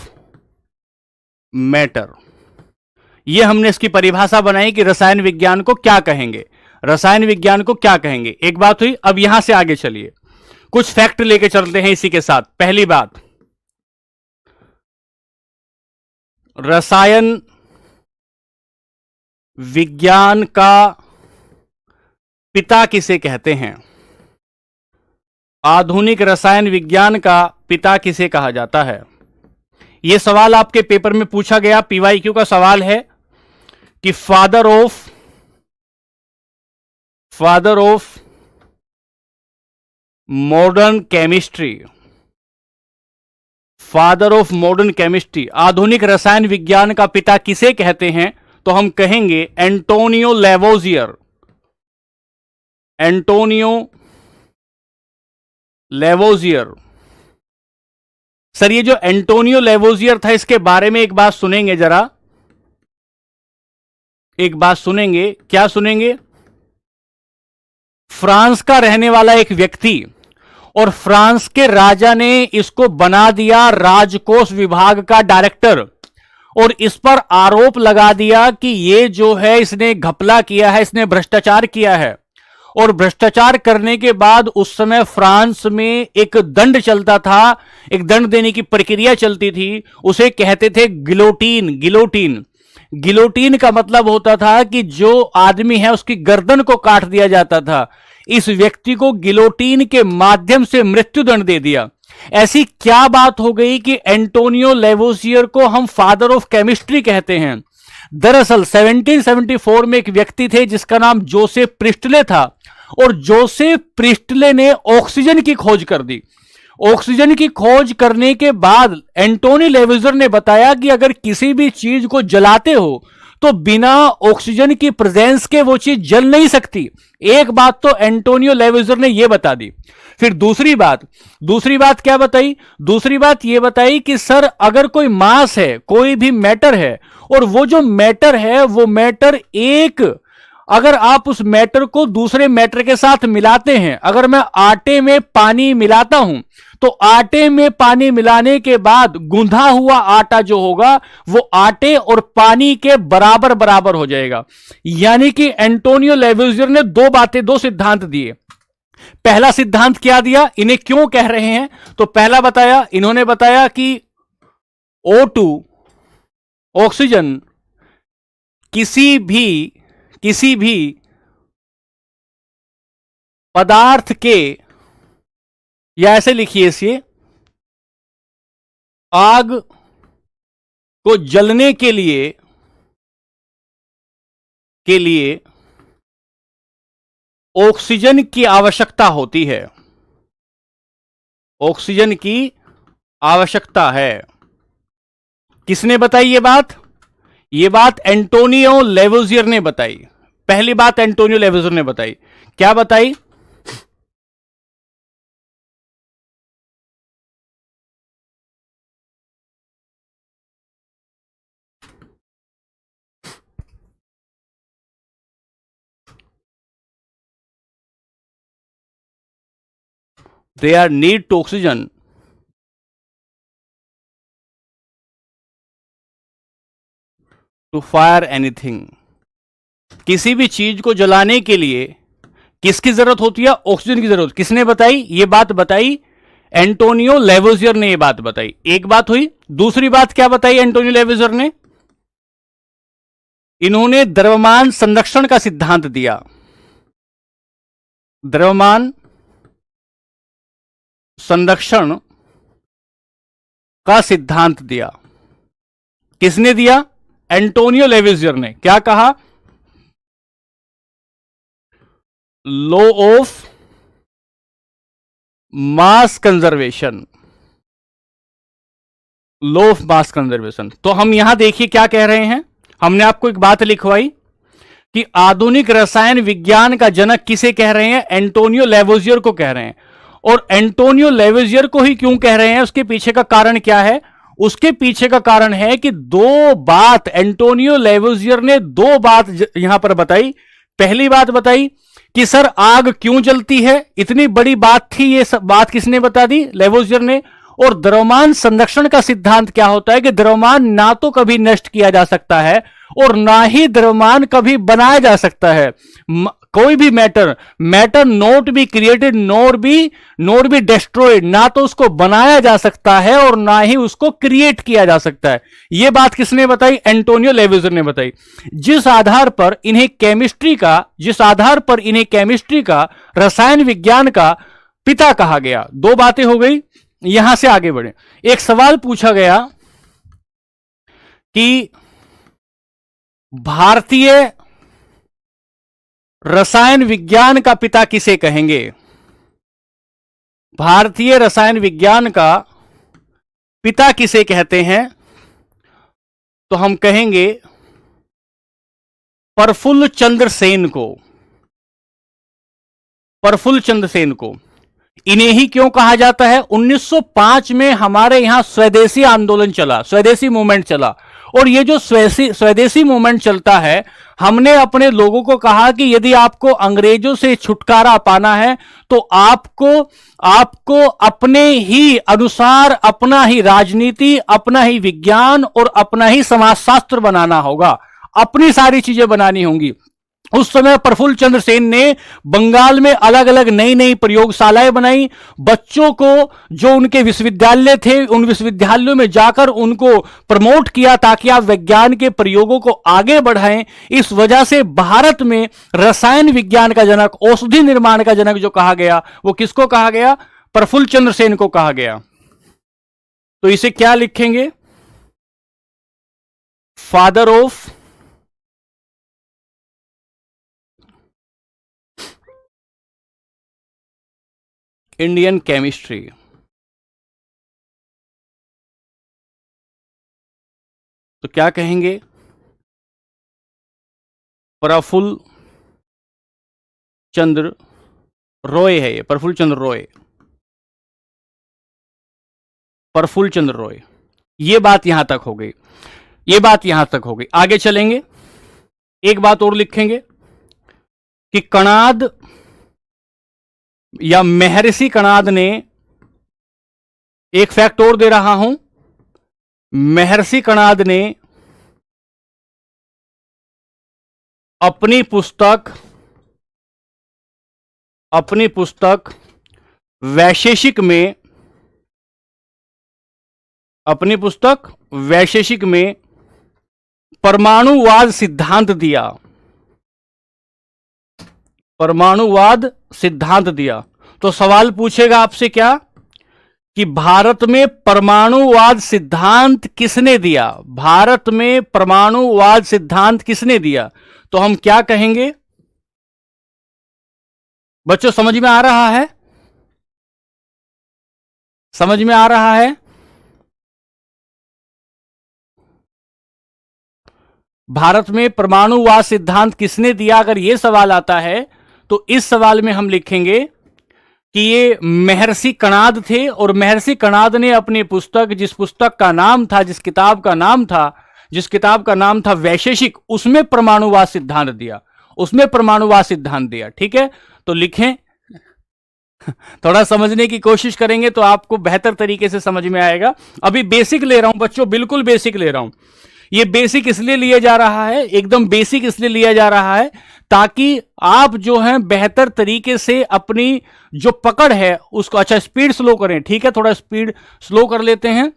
matter। ये हमने इसकी परिभाषा बनाई कि रसायन विज्ञान को क्या कहेंगे, रसायन विज्ञान को क्या कहेंगे। एक बात हुई, अब यहां से आगे चलिए, कुछ फैक्ट लेके चलते हैं इसी के साथ। पहली बात, रसायन विज्ञान का पिता किसे कहते हैं? आधुनिक रसायन विज्ञान का पिता किसे कहा जाता है? यह सवाल आपके पेपर में पूछा गया, पीवाईक्यू का सवाल है कि फादर ऑफ मॉडर्न केमिस्ट्री, आधुनिक रसायन विज्ञान का पिता किसे कहते हैं? तो हम कहेंगे एंटोनियो लेवोजियर। सर ये जो एंटोनियो लेवोजियर था, इसके बारे में एक बात सुनेंगे, जरा एक बात सुनेंगे। क्या सुनेंगे? फ्रांस का रहने वाला एक व्यक्ति, और फ्रांस के राजा ने इसको बना दिया राजकोष विभाग का डायरेक्टर, और इस पर आरोप लगा दिया कि ये जो है इसने घपला किया है, इसने भ्रष्टाचार किया है। और भ्रष्टाचार करने के बाद उस समय फ्रांस में एक दंड चलता था, एक दंड देने की प्रक्रिया चलती थी, उसे कहते थे गिलोटीन का मतलब होता था कि जो आदमी है उसकी गर्दन को काट दिया जाता था। इस व्यक्ति को गिलोटीन के माध्यम से मृत्युदंड दे दिया। ऐसी क्या बात हो गई कि एंटोनियो लेवोजियर को हम फादर ऑफ केमिस्ट्री कहते हैं? दरअसल 1774 में एक व्यक्ति थे जिसका नाम जोसेफ प्रिस्टले था, और जोसेफ प्रिस्टले ने ऑक्सीजन की खोज कर दी। ऑक्सीजन की खोज करने के बाद एंटोनियो लेवोजियर ने बताया कि अगर किसी भी चीज को जलाते हो तो बिना ऑक्सीजन की प्रेजेंस के वो चीज जल नहीं सकती। एक बात तो एंटोनियो लेवोजियर ने यह बता दी। फिर दूसरी बात क्या बताई? दूसरी बात यह बताई कि सर अगर कोई मास है, कोई भी मैटर है, और वो जो मैटर है वो मैटर अगर आप उस मैटर को दूसरे मैटर के साथ मिलाते हैं, अगर मैं आटे में पानी मिलाता हूं तो आटे में पानी मिलाने के बाद गूंधा हुआ आटा जो होगा वो आटे और पानी के बराबर हो जाएगा। यानी कि एंटोनियो लेवोजियर ने दो सिद्धांत दिए। पहला सिद्धांत क्या दिया? इन्हें क्यों कह रहे हैं? तो पहला बताया, इन्होंने बताया कि O2 ऑक्सीजन किसी भी पदार्थ के, या ऐसे लिखिए इसे, आग को जलने के लिए ऑक्सीजन की आवश्यकता होती है। ऑक्सीजन की आवश्यकता है। किसने बताई ये बात? ये बात एंटोनियो लेवोजियर ने बताई। पहली बात एंटोनियो लेवोजियर ने बताई। क्या बताई? There need to oxygen to fire anything। किसी भी चीज को जलाने के लिए किसकी जरूरत होती है? ऑक्सीजन की जरूरत। किसने बताई ये बात? बताई एंटोनियो लेवोजियर ने ये बात बताई। एक बात हुई। दूसरी बात क्या बताई एंटोनियो लेवोजियर ने? इन्होंने द्रव्यमान संरक्षण का सिद्धांत दिया। द्रव्यमान संरक्षण का सिद्धांत दिया। किसने दिया? एंटोनियो लेवोजियर ने। क्या कहा? Law of mass conservation. Law of mass conservation. तो हम यहां देखिए क्या कह रहे हैं। हमने आपको एक बात लिखवाई कि आधुनिक रसायन विज्ञान का जनक किसे कह रहे हैं? एंटोनियो लेवोजियर को कह रहे हैं। और एंटोनियो लेवोजियर को ही क्यों कह रहे हैं? उसके पीछे का कारण क्या है? उसके पीछे का कारण है कि दो बात एंटोनियो लेवोजियर ने यहां पर बताई। पहली बात बताई कि सर आग क्यों जलती है, इतनी बड़ी बात थी। ये सब बात किसने बता दी? लेवोजियर ने। और द्रव्यमान संरक्षण का सिद्धांत क्या होता है कि द्रव्यमान ना तो कभी नष्ट किया जा सकता है और ना ही द्रव्यमान कभी बनाया जा सकता है। कोई भी matter not be created nor be destroyed. ना तो उसको बनाया जा सकता है और ना ही उसको क्रिएट किया जा सकता है। यह बात किसने बताई? एंटोनियो लेवोजियर ने बताई। जिस आधार पर इन्हें केमिस्ट्री का रसायन विज्ञान का पिता कहा गया। दो बातें हो गई। यहां से आगे बढ़े। एक सवाल पूछा गया कि भारतीय रसायन विज्ञान का पिता किसे कहेंगे? भारतीय रसायन विज्ञान का पिता किसे कहते हैं? तो हम कहेंगे प्रफुल्ल चंद्र सेन को। प्रफुल्ल चंद्र सेन को। इन्हें ही क्यों कहा जाता है? 1905 में हमारे यहां स्वदेशी आंदोलन चला, स्वदेशी मूवमेंट चला, और ये जो स्वदेशी मूवमेंट चलता है, हमने अपने लोगों को कहा कि यदि आपको अंग्रेजों से छुटकारा पाना है तो आपको अपने ही अनुसार अपना ही राजनीति, अपना ही विज्ञान और अपना ही समाजशास्त्र बनाना होगा, अपनी सारी चीजें बनानी होंगी। उस समय प्रफुल्ल चंद्र सेन ने बंगाल में अलग अलग नई नई प्रयोगशालाएं बनाई। बच्चों को जो उनके विश्वविद्यालय थे, उन विश्वविद्यालयों में जाकर उनको प्रमोट किया ताकि आप विज्ञान के प्रयोगों को आगे बढ़ाएं। इस वजह से भारत में रसायन विज्ञान का जनक, औषधि निर्माण का जनक जो कहा गया, वो किसको कहा गया? प्रफुल्ल चंद्र सेन को कहा गया। तो इसे क्या लिखेंगे? Father of Indian chemistry. तो क्या कहेंगे? प्रफुल्ल चंद्र रॉय है ये, प्रफुल्ल चंद्र रॉय, प्रफुल्ल चंद्र रॉय। ये बात यहां तक हो गई, ये बात यहां तक हो गई। आगे चलेंगे, एक बात और लिखेंगे कि कणाद या महर्षि कणाद ने, एक फैक्ट और दे रहा हूं, महर्षि कणाद ने अपनी पुस्तक वैशेषिक में, अपनी पुस्तक वैशेषिक में परमाणुवाद सिद्धांत दिया, परमाणुवाद सिद्धांत दिया। तो सवाल पूछेगा आपसे क्या कि भारत में परमाणुवाद सिद्धांत किसने दिया? भारत में परमाणुवाद सिद्धांत किसने दिया? तो हम क्या कहेंगे? बच्चों समझ में आ रहा है? समझ में आ रहा है? भारत में परमाणुवाद सिद्धांत किसने दिया? अगर यह सवाल आता है तो इस सवाल में हम लिखेंगे कि ये महर्षि कणाद थे, और महर्षि कणाद ने अपनी पुस्तक, जिस पुस्तक का नाम था, जिस किताब का नाम था वैशेषिक, उसमें परमाणुवाद सिद्धांत दिया, उसमें परमाणुवाद सिद्धांत दिया। ठीक है, तो लिखें। थोड़ा समझने की कोशिश करेंगे तो आपको बेहतर तरीके से समझ में आएगा। अभी बेसिक ले रहा हूं बच्चों, बिल्कुल बेसिक ले रहा हूं। ये बेसिक इसलिए लिया जा रहा है, एकदम बेसिक इसलिए लिया जा रहा है ताकि आप जो हैं बेहतर तरीके से अपनी जो पकड़ है उसको, अच्छा स्पीड स्लो करें, ठीक है, थोड़ा स्पीड स्लो कर लेते हैं,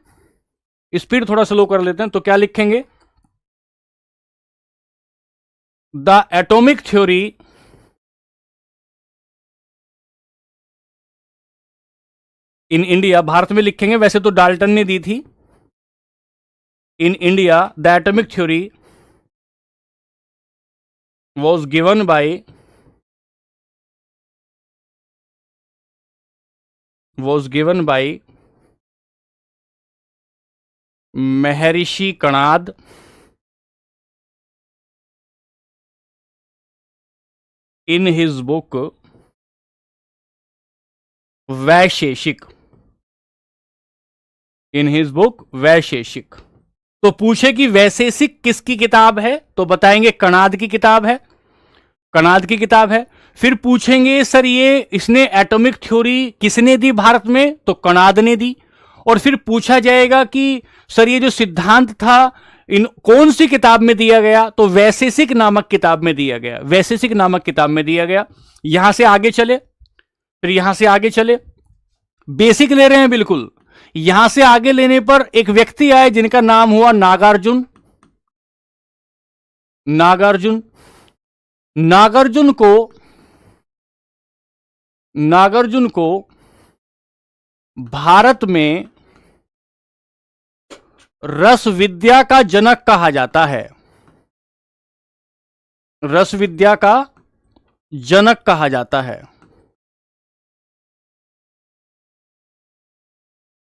स्पीड थोड़ा स्लो कर लेते हैं। तो क्या लिखेंगे? The atomic theory in India, Bharat में लिखेंगे, वैसे तो डाल्टन ने दी थी। In India the atomic theory was given by Maharshi Kanada in his book Vaisheshika, in his book वैशेषिक। तो पूछे कि वैशेषिक किसकी किताब है? तो बताएंगे कणाद की किताब है, कणाद की किताब है। फिर पूछेंगे सर ये इसने एटॉमिक थ्योरी किसने दी भारत में? तो कणाद ने दी। और फिर पूछा जाएगा कि सर ये जो सिद्धांत था इन कौन सी किताब में दिया गया? तो वैशेषिक नामक किताब में दिया गया, वैशेषिक नामक किताब में दिया गया। यहां से आगे चले, फिर यहां से आगे चले, बेसिक ले रहे हैं बिल्कुल। यहां से आगे लेने पर एक व्यक्ति आए जिनका नाम हुआ नागार्जुन। नागार्जुन, नागार्जुन को भारत में रस विद्या का जनक कहा जाता है, रस विद्या का जनक कहा जाता है।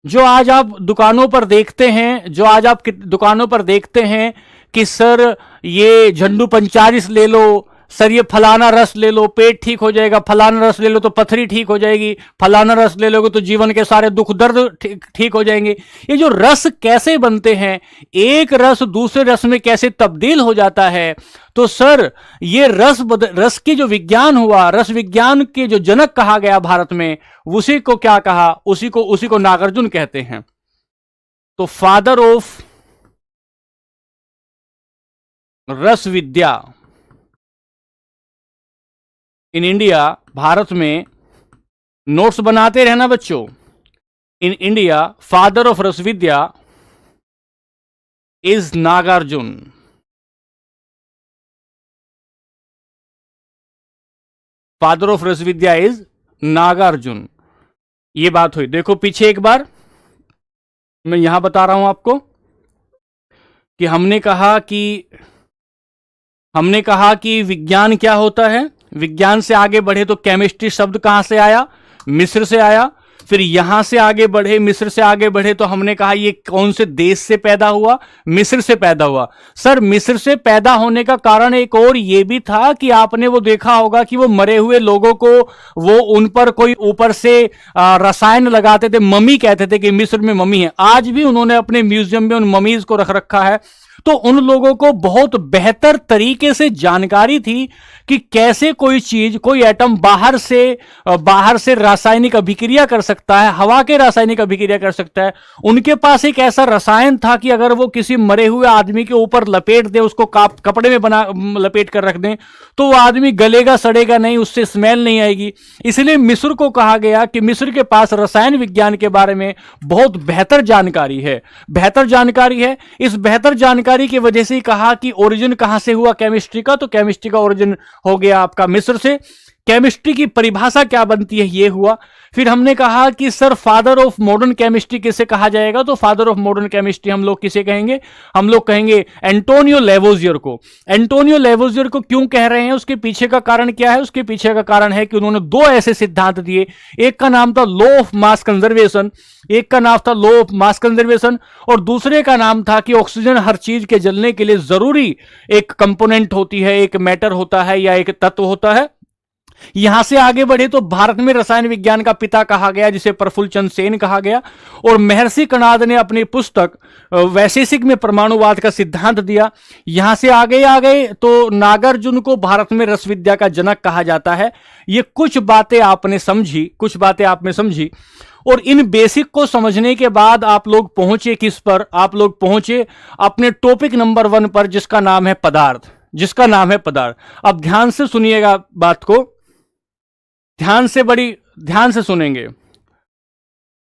जो आज आप दुकानों पर देखते हैं, जो आज आप दुकानों पर देखते हैं कि सर ये झंडू पंचारिस ले लो, सर ये फलाना रस ले लो पेट ठीक हो जाएगा, फलाना रस ले लो तो पथरी ठीक हो जाएगी, फलाना रस ले लोगे तो जीवन के सारे दुख दर्द ठीक हो जाएंगे। ये जो रस कैसे बनते हैं, एक रस दूसरे रस में कैसे तब्दील हो जाता है, तो सर ये रस की जो विज्ञान हुआ, रस विज्ञान के जो जनक कहा गया भारत में, उसी को क्या कहा, उसी को नागार्जुन कहते हैं। तो फादर ऑफ रस विद्या इन इंडिया, भारत में नोट्स बनाते रहना बच्चों। इन इंडिया फादर ऑफ रस विद्या इज नागार्जुन। फादर ऑफ रस विद्या इज नागार्जुन। ये बात हुई। देखो पीछे एक बार मैं यहां बता रहा हूं आपको कि हमने कहा कि विज्ञान क्या होता है। विज्ञान से आगे बढ़े तो केमिस्ट्री शब्द कहां से आया, मिस्र से आया। फिर यहां से आगे बढ़े, मिस्र से आगे बढ़े तो हमने कहा ये कौन से देश से पैदा हुआ, मिस्र से पैदा हुआ। सर मिस्र से पैदा होने का कारण एक और ये भी था कि आपने वो देखा होगा कि वो मरे हुए लोगों को वो उन पर कोई ऊपर से रसायन लगाते थे, मम्मी कहते थे कि मिस्र में मम्मी है। आज भी उन्होंने अपने म्यूजियम में उन मम्मीज को रख रखा है। तो उन लोगों को बहुत बेहतर तरीके से जानकारी थी कि कैसे कोई चीज, कोई एटम बाहर से रासायनिक अभिक्रिया कर सकता है, हवा के रासायनिक अभिक्रिया कर सकता है। उनके पास एक ऐसा रसायन था कि अगर वो किसी मरे हुए आदमी के ऊपर लपेट दे, उसको कपड़े में लपेट कर रख दें, तो वो आदमी गलेगा सड़ेगा नहीं, उससे स्मेल नहीं आएगी। इसलिए मिस्र को कहा गया कि मिस्र के पास रसायन विज्ञान के बारे में बहुत बेहतर जानकारी है। इस बेहतर जानकारी की वजह से ही कहा कि ओरिजिन कहां से हुआ केमिस्ट्री का, तो केमिस्ट्री का ओरिजिन हो गया आपका मिस्र से। केमिस्ट्री की परिभाषा क्या बनती है, ये हुआ। फिर हमने कहा कि sir father of modern chemistry किसे कहा जाएगा, तो फादर ऑफ मॉडर्न केमिस्ट्री हम लोग किसे कहेंगे, हम लोग कहेंगे एंटोनियो लेवोजियर को। एंटोनियो लेवोजियर को क्यों कह रहे हैं, उसके पीछे का कारण क्या है, उसके पीछे का कारण है कि उन्होंने दो ऐसे सिद्धांत दिए। एक का नाम था लॉ ऑफ मास कंजर्वेशन, और दूसरे का नाम था कि ऑक्सीजन हर चीज के जलने के लिए जरूरी एक कंपोनेंट होती है, एक मैटर होता है या एक तत्व होता है। यहां से आगे बढ़े तो भारत में रसायन विज्ञान का पिता कहा गया जिसे प्रफुल्ल चंद्र सेन कहा गया, और महर्षि कणाद ने अपनी पुस्तक वैशेषिक में परमाणुवाद का सिद्धांत दिया। यहां से आगे तो नागार्जुन को भारत में रस विद्या का जनक कहा जाता है। ये कुछ बातें आपने समझी, और इन बेसिक को समझने के बाद आप लोग पहुंचे किस पर, आप लोग पहुंचे अपने टॉपिक नंबर 1 पर, जिसका नाम है पदार्थ। अब ध्यान से सुनिएगा बात को, ध्यान से सुनेंगे।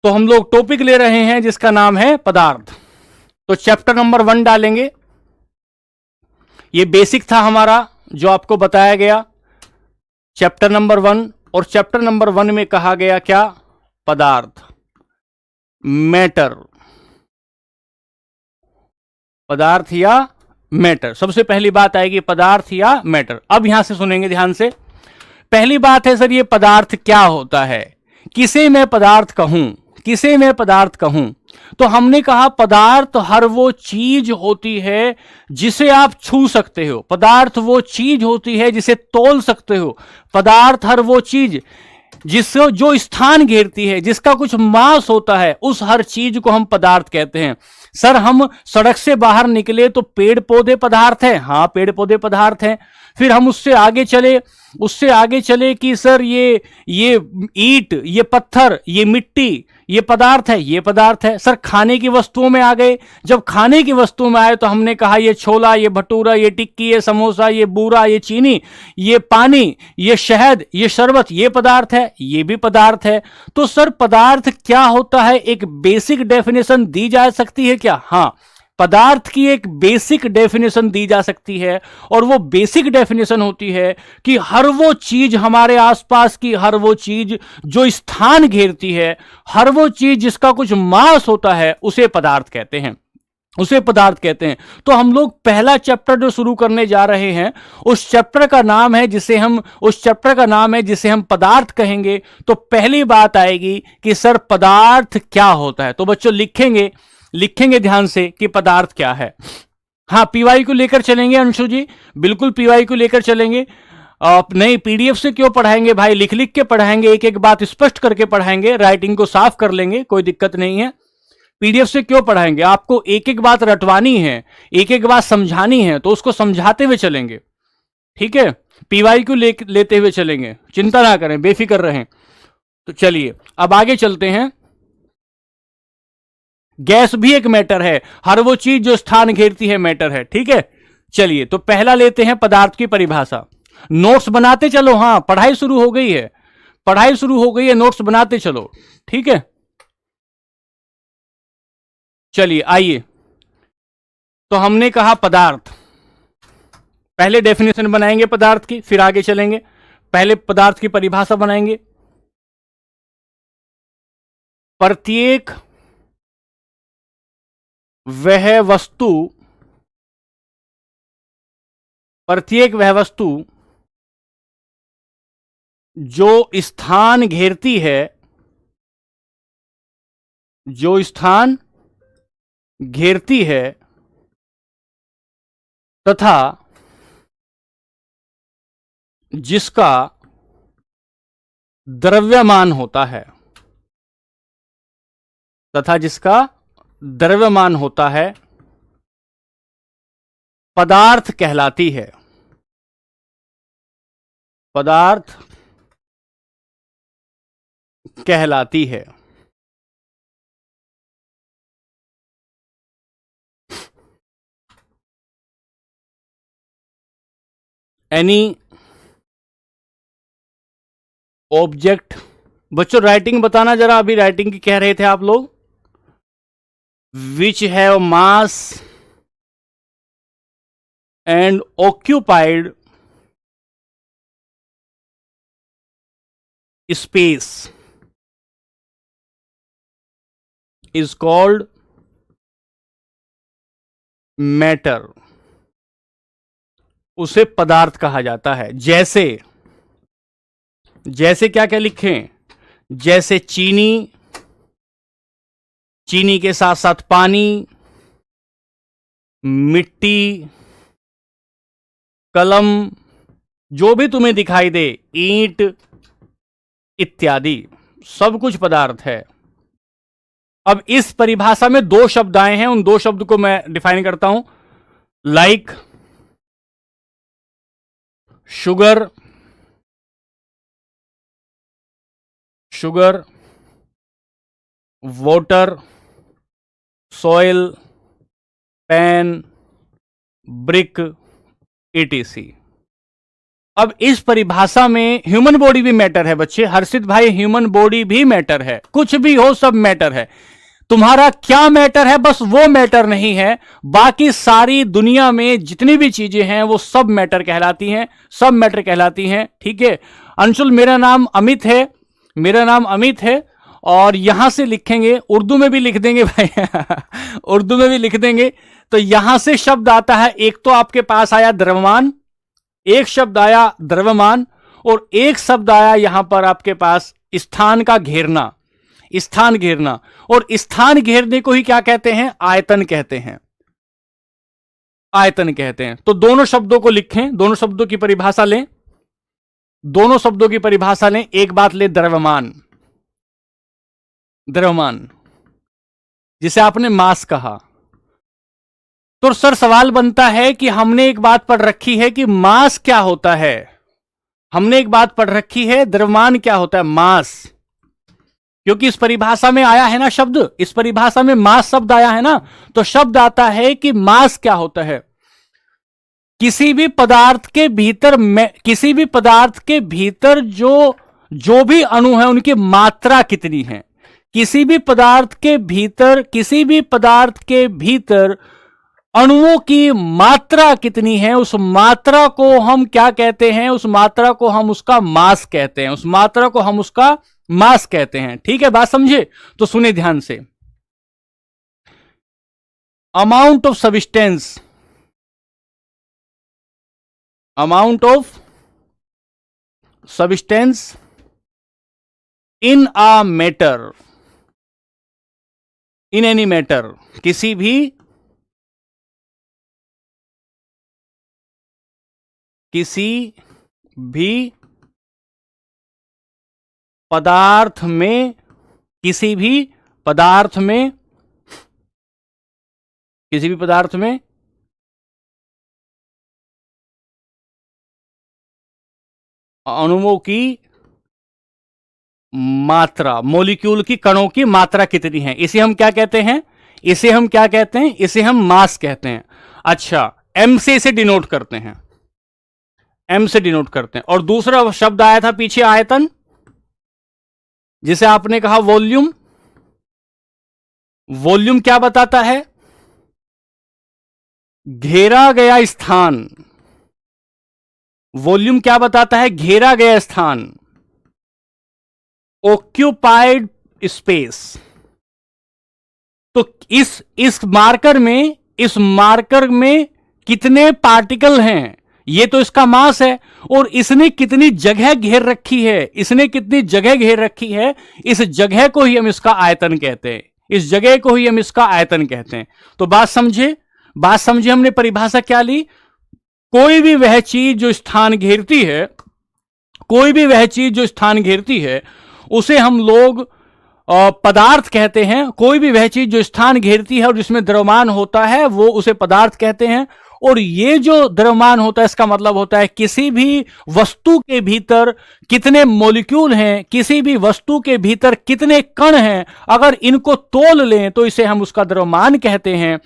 तो हम लोग टॉपिक ले रहे हैं जिसका नाम है पदार्थ। तो चैप्टर नंबर 1 डालेंगे। ये बेसिक था हमारा जो आपको बताया गया, चैप्टर नंबर 1। और चैप्टर नंबर 1 में कहा गया क्या, पदार्थ, मैटर, पदार्थ या मैटर। सबसे पहली बात आएगी पदार्थ या मैटर। अब यहां से सुनेंगे ध्यान से। पहली बात है सर ये पदार्थ क्या होता है, किसे मैं पदार्थ कहूं, तो हमने कहा पदार्थ हर वो चीज होती है जिसे आप छू सकते हो, पदार्थ वो चीज होती है जिसे तौल सकते हो, पदार्थ हर वो चीज जिसको जो स्थान घेरती है, जिसका कुछ मास होता है, उस हर चीज को हम पदार्थ कहते हैं। सर हम सड़क से बाहर निकले तो पेड़ पौधे पदार्थ हैं, हाँ पेड़ पौधे पदार्थ हैं। फिर हम उससे आगे चले कि सर ये ईंट, ये पत्थर, ये मिट्टी, ये पदार्थ है, ये पदार्थ है। सर खाने की वस्तुओं में आ गए, जब खाने की वस्तुओं में आए तो हमने कहा ये छोला, ये भटूरा, ये टिक्की, ये समोसा, ये बूरा, ये चीनी, ये पानी, ये शहद, ये शरबत, ये पदार्थ है, ये भी पदार्थ है। तो सर पदार्थ क्या होता है, एक बेसिक डेफिनेशन दी जा सकती है क्या, हाँ पदार्थ की एक बेसिक डेफिनेशन दी जा सकती है, और वो बेसिक डेफिनेशन होती है कि हर वो चीज हमारे आसपास की, हर वो चीज जो स्थान घेरती है, हर वो चीज जिसका कुछ मास होता है, उसे पदार्थ कहते हैं। उसे पदार्थ कहते हैं। तो हम लोग पहला चैप्टर जो शुरू करने जा रहे हैं उस चैप्टर का नाम है जिसे हम पदार्थ कहेंगे। तो पहली बात आएगी कि सर पदार्थ क्या होता है। तो बच्चों लिखेंगे ध्यान से कि पदार्थ क्या है। हाँ, पीवाई को लेकर चलेंगे अंशु जी, बिल्कुल पीवाई को लेकर चलेंगे। आप नहीं पीडीएफ से क्यों पढ़ाएंगे भाई, लिख लिख के पढ़ाएंगे, एक एक बात स्पष्ट करके पढ़ाएंगे, राइटिंग को साफ कर लेंगे, कोई दिक्कत नहीं है। पीडीएफ से क्यों पढ़ाएंगे, आपको एक एक बात रटवानी है, एक एक बात समझानी है, तो उसको समझाते हुए चलेंगे, ठीक है। पीवाई को लेते हुए चलेंगे, चिंता ना करें, बेफिक्र रहें। तो चलिए अब आगे चलते हैं। गैस भी एक मैटर है, हर वो चीज जो स्थान घेरती है मैटर है, ठीक है। चलिए तो पहला लेते हैं पदार्थ की परिभाषा। नोट्स बनाते चलो, हाँ पढ़ाई शुरू हो गई है, नोट्स बनाते चलो, ठीक है। चलिए आइए, तो हमने कहा पदार्थ, पहले डेफिनेशन बनाएंगे पदार्थ की, फिर आगे चलेंगे। पहले पदार्थ की परिभाषा बनाएंगे। प्रत्येक वह वस्तु जो स्थान घेरती है, तथा जिसका द्रव्यमान होता है, पदार्थ कहलाती है। एनी ऑब्जेक्ट, बच्चों राइटिंग बताना जरा, अभी राइटिंग की कह रहे थे आप लोग। Which have mass and occupied space is called matter, उसे पदार्थ कहा जाता है। जैसे क्या क्या लिखें, जैसे चीनी के साथ साथ पानी, मिट्टी, कलम, जो भी तुम्हें दिखाई दे, ईंट इत्यादि, सब कुछ पदार्थ है। अब इस परिभाषा में दो शब्द आए हैं, उन दो शब्द को मैं डिफाइन करता हूं। Like sugar, water, soil, pen, brick, etc। अब इस परिभाषा में ह्यूमन बॉडी भी मैटर है बच्चे, हर्षित भाई, ह्यूमन बॉडी भी मैटर है, कुछ भी हो सब मैटर है। तुम्हारा क्या मैटर है, बस वो मैटर नहीं है, बाकी सारी दुनिया में जितनी भी चीजें हैं वो सब मैटर कहलाती हैं, ठीक है। अंशुल, मेरा नाम अमित है, और यहां से लिखेंगे, उर्दू में भी लिख देंगे भाई उर्दू में भी लिख देंगे। तो यहां से शब्द आता है, एक तो आपके पास आया द्रव्यमान, एक शब्द आया द्रव्यमान, और एक शब्द आया यहां पर आपके पास स्थान घेरना, और स्थान घेरने को ही क्या कहते हैं, आयतन कहते हैं। तो दोनों शब्दों को लिखें, दोनों शब्दों की परिभाषा लें। एक बात ले, द्रव्यमान, जिसे आपने मास कहा। तो सर सवाल बनता है कि हमने एक बात पढ़ रखी है कि मास क्या होता है, द्रव्यमान क्या होता है, मास, क्योंकि इस परिभाषा में आया है ना शब्द, इस परिभाषा में मास शब्द आया है ना, तो शब्द आता है कि मास क्या होता है। किसी भी पदार्थ के भीतर जो भी अणु है उनकी मात्रा कितनी है, किसी भी पदार्थ के भीतर अणुओं की मात्रा कितनी है, उस मात्रा को हम क्या कहते हैं, उस मात्रा को हम उसका मास कहते हैं, ठीक है, बात समझे। तो सुने ध्यान से, amount of substance, amount of substance in a matter, in any matter, किसी भी पदार्थ में, किसी भी पदार्थ में अणुओं की मात्रा, मोलिक्यूल की, कणों की मात्रा कितनी है, इसे हम क्या कहते हैं, इसे हम क्या कहते हैं, इसे हम मास कहते हैं। अच्छा, m से इसे डिनोट करते हैं, m से डिनोट करते हैं। और दूसरा शब्द आया था पीछे, आयतन, जिसे आपने कहा वॉल्यूम। वॉल्यूम क्या बताता है, घेरा गया स्थान। वॉल्यूम क्या बताता है, घेरा गया स्थान, ऑक्यूपाइड स्पेस। तो इस मार्कर में कितने पार्टिकल हैं, ये तो इसका मास है। और इसने कितनी जगह घेर रखी है, इसने कितनी जगह घेर रखी है, इस जगह को ही हम इसका आयतन कहते हैं, इस जगह को ही हम इसका आयतन कहते हैं। तो बात समझे हमने परिभाषा क्या ली, कोई भी वह चीज जो स्थान घेरती है, कोई भी वह चीज जो स्थान घेरती है, उसे हम लोग पदार्थ कहते हैं। कोई भी वह चीज जो स्थान घेरती है और जिसमें द्रव्यमान होता है, वो उसे पदार्थ कहते हैं। और ये जो द्रव्यमान होता है, इसका मतलब होता है किसी भी वस्तु के भीतर कितने मॉलिक्यूल हैं, किसी भी वस्तु के भीतर कितने कण हैं, अगर इनको तोल लें तो इसे हम उसका द्रव्यमान कहते हैं।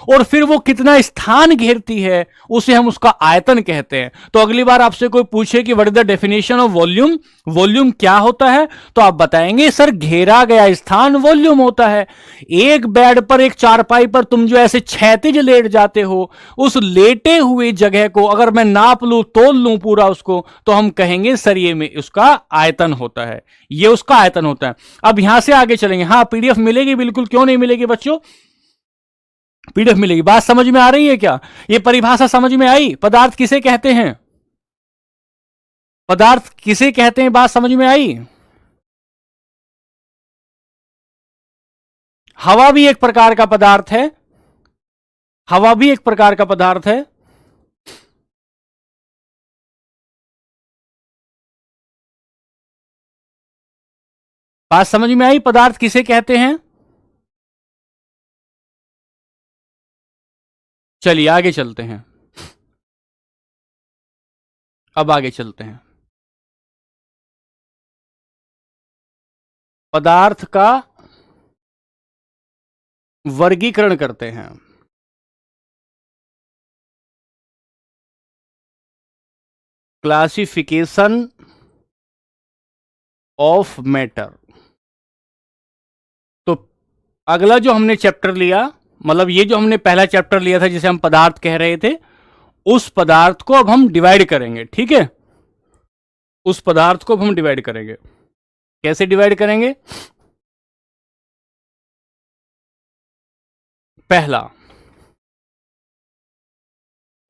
और फिर वो कितना स्थान घेरती है, उसे हम उसका आयतन कहते हैं। तो अगली बार आपसे कोई पूछे कि what is the definition of volume, volume क्या होता है, तो आप बताएंगे सर घेरा गया स्थान वॉल्यूम होता है। एक बेड पर, एक चारपाई पर तुम जो ऐसे क्षैतिज लेट जाते हो, उस लेटे हुए जगह को अगर मैं नाप लूं, तोल लूं पूरा उसको, तो हम कहेंगे सर ये में उसका आयतन होता है, ये उसका आयतन होता है। अब यहां से आगे चलेंगे। हाँ, पीडीएफ मिलेगी, बिल्कुल, क्यों नहीं मिलेगी बच्चों, पीडीएफ मिलेगी। बात समझ में आ रही है क्या, ये परिभाषा समझ में आई, पदार्थ किसे कहते हैं, पदार्थ किसे कहते हैं, बात समझ में आई। हवा भी एक प्रकार का पदार्थ है, हवा भी एक प्रकार का पदार्थ है। बात समझ में आई, पदार्थ किसे कहते हैं। चलिए आगे चलते हैं, अब आगे चलते हैं। पदार्थ का वर्गीकरण करते हैं। Classification of matter. तो अगला जो हमने चैप्टर लिया, मतलब ये जो हमने पहला चैप्टर लिया था जिसे हम पदार्थ कह रहे थे, उस पदार्थ को अब हम डिवाइड करेंगे, ठीक है। उस पदार्थ को अब हम डिवाइड करेंगे। कैसे डिवाइड करेंगे, पहला,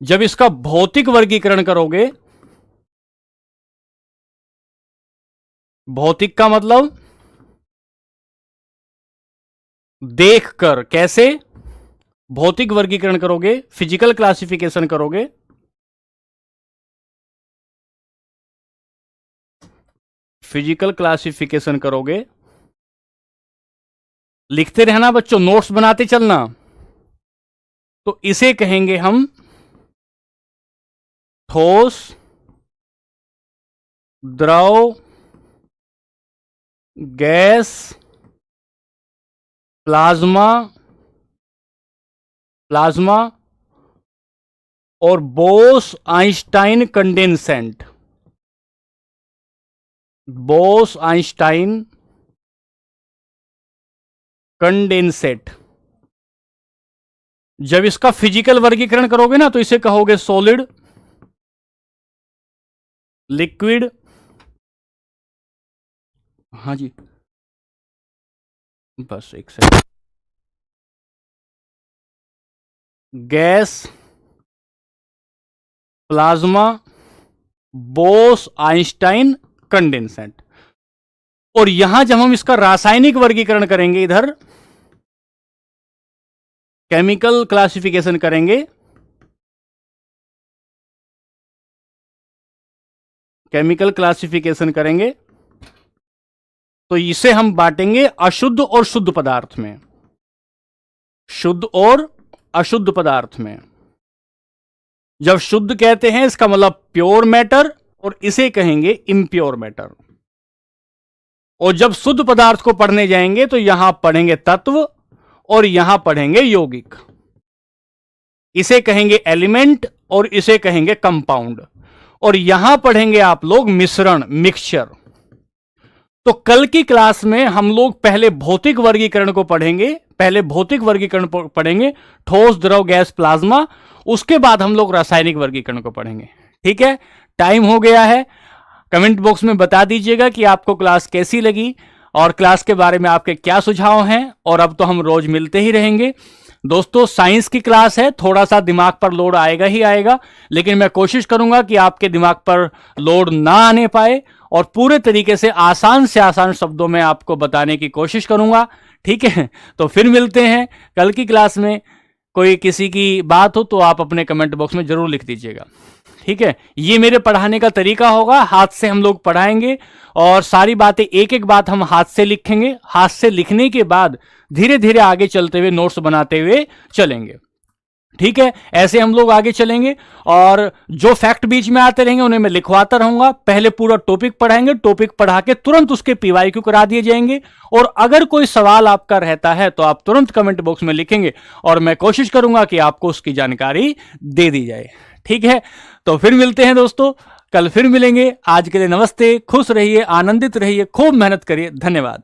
जब इसका भौतिक वर्गीकरण करोगे, भौतिक का मतलब देखकर, कैसे भौतिक वर्गीकरण करोगे, फिजिकल क्लासिफिकेशन करोगे, फिजिकल क्लासिफिकेशन करोगे। लिखते रहना बच्चों, नोट्स बनाते चलना। तो इसे कहेंगे हम ठोस, द्रव, गैस, प्लाज्मा, प्लाज्मा और Bose Einstein condensate, Bose Einstein condensate. जब इसका फिजिकल वर्गीकरण करोगे ना, तो इसे कहोगे सॉलिड, लिक्विड, हाँ जी, बस एक second. Gas, plasma, Bose Einstein condensate. और यहां जब हम इसका रासायनिक वर्गीकरण करेंगे, इधर केमिकल क्लासिफिकेशन करेंगे, केमिकल क्लासिफिकेशन करेंगे, तो इसे हम बांटेंगे अशुद्ध और शुद्ध पदार्थ में, शुद्ध और अशुद्ध पदार्थ में। जब शुद्ध कहते हैं इसका मतलब प्योर मैटर, और इसे कहेंगे इम्प्योर मैटर। और जब शुद्ध पदार्थ को पढ़ने जाएंगे तो यहां पढ़ेंगे तत्व और यहां पढ़ेंगे यौगिक। इसे कहेंगे एलिमेंट और इसे कहेंगे कंपाउंड। और यहां पढ़ेंगे आप लोग मिश्रण, मिक्सचर। तो कल की क्लास में हम लोग पहले भौतिक वर्गीकरण को पढ़ेंगे, पहले भौतिक वर्गीकरण पढ़ेंगे, ठोस, द्रव, गैस, प्लाज्मा। उसके बाद हम लोग रासायनिक वर्गीकरण को पढ़ेंगे। ठीक है, टाइम हो गया है। कमेंट बॉक्स में बता दीजिएगा कि आपको क्लास कैसी लगी और क्लास के बारे में आपके क्या सुझाव हैं। और अब तो हम रोज मिलते ही रहेंगे दोस्तों। साइंस की क्लास है, थोड़ा सा दिमाग पर लोड आएगा ही आएगा, लेकिन मैं कोशिश करूंगा कि आपके दिमाग पर लोड ना आने पाए और पूरे तरीके से आसान शब्दों में आपको बताने की कोशिश करूंगा। ठीक है, तो फिर मिलते हैं कल की क्लास में। कोई किसी की बात हो तो आप अपने कमेंट बॉक्स में जरूर लिख दीजिएगा। ठीक है, ये मेरे पढ़ाने का तरीका होगा, हाथ से हम लोग पढ़ाएंगे और सारी बातें एक एक बात हम हाथ से लिखेंगे। हाथ से लिखने के बाद धीरे धीरे आगे चलते हुए नोट्स बनाते हुए चलेंगे। ठीक है, ऐसे हम लोग आगे चलेंगे और जो फैक्ट बीच में आते रहेंगे उन्हें मैं लिखवाता रहूंगा। पहले पूरा टॉपिक पढ़ाएंगे, टॉपिक पढ़ा के तुरंत उसके पीवाईक्यू करा दिए जाएंगे। और अगर कोई सवाल आपका रहता है तो आप तुरंत कमेंट बॉक्स में लिखेंगे और मैं कोशिश करूंगा कि आपको उसकी जानकारी दे दी जाए। ठीक है, तो फिर मिलते हैं दोस्तों, कल फिर मिलेंगे। आज के लिए नमस्ते, खुश रहिए, आनंदित रहिए, खूब मेहनत करिए। धन्यवाद।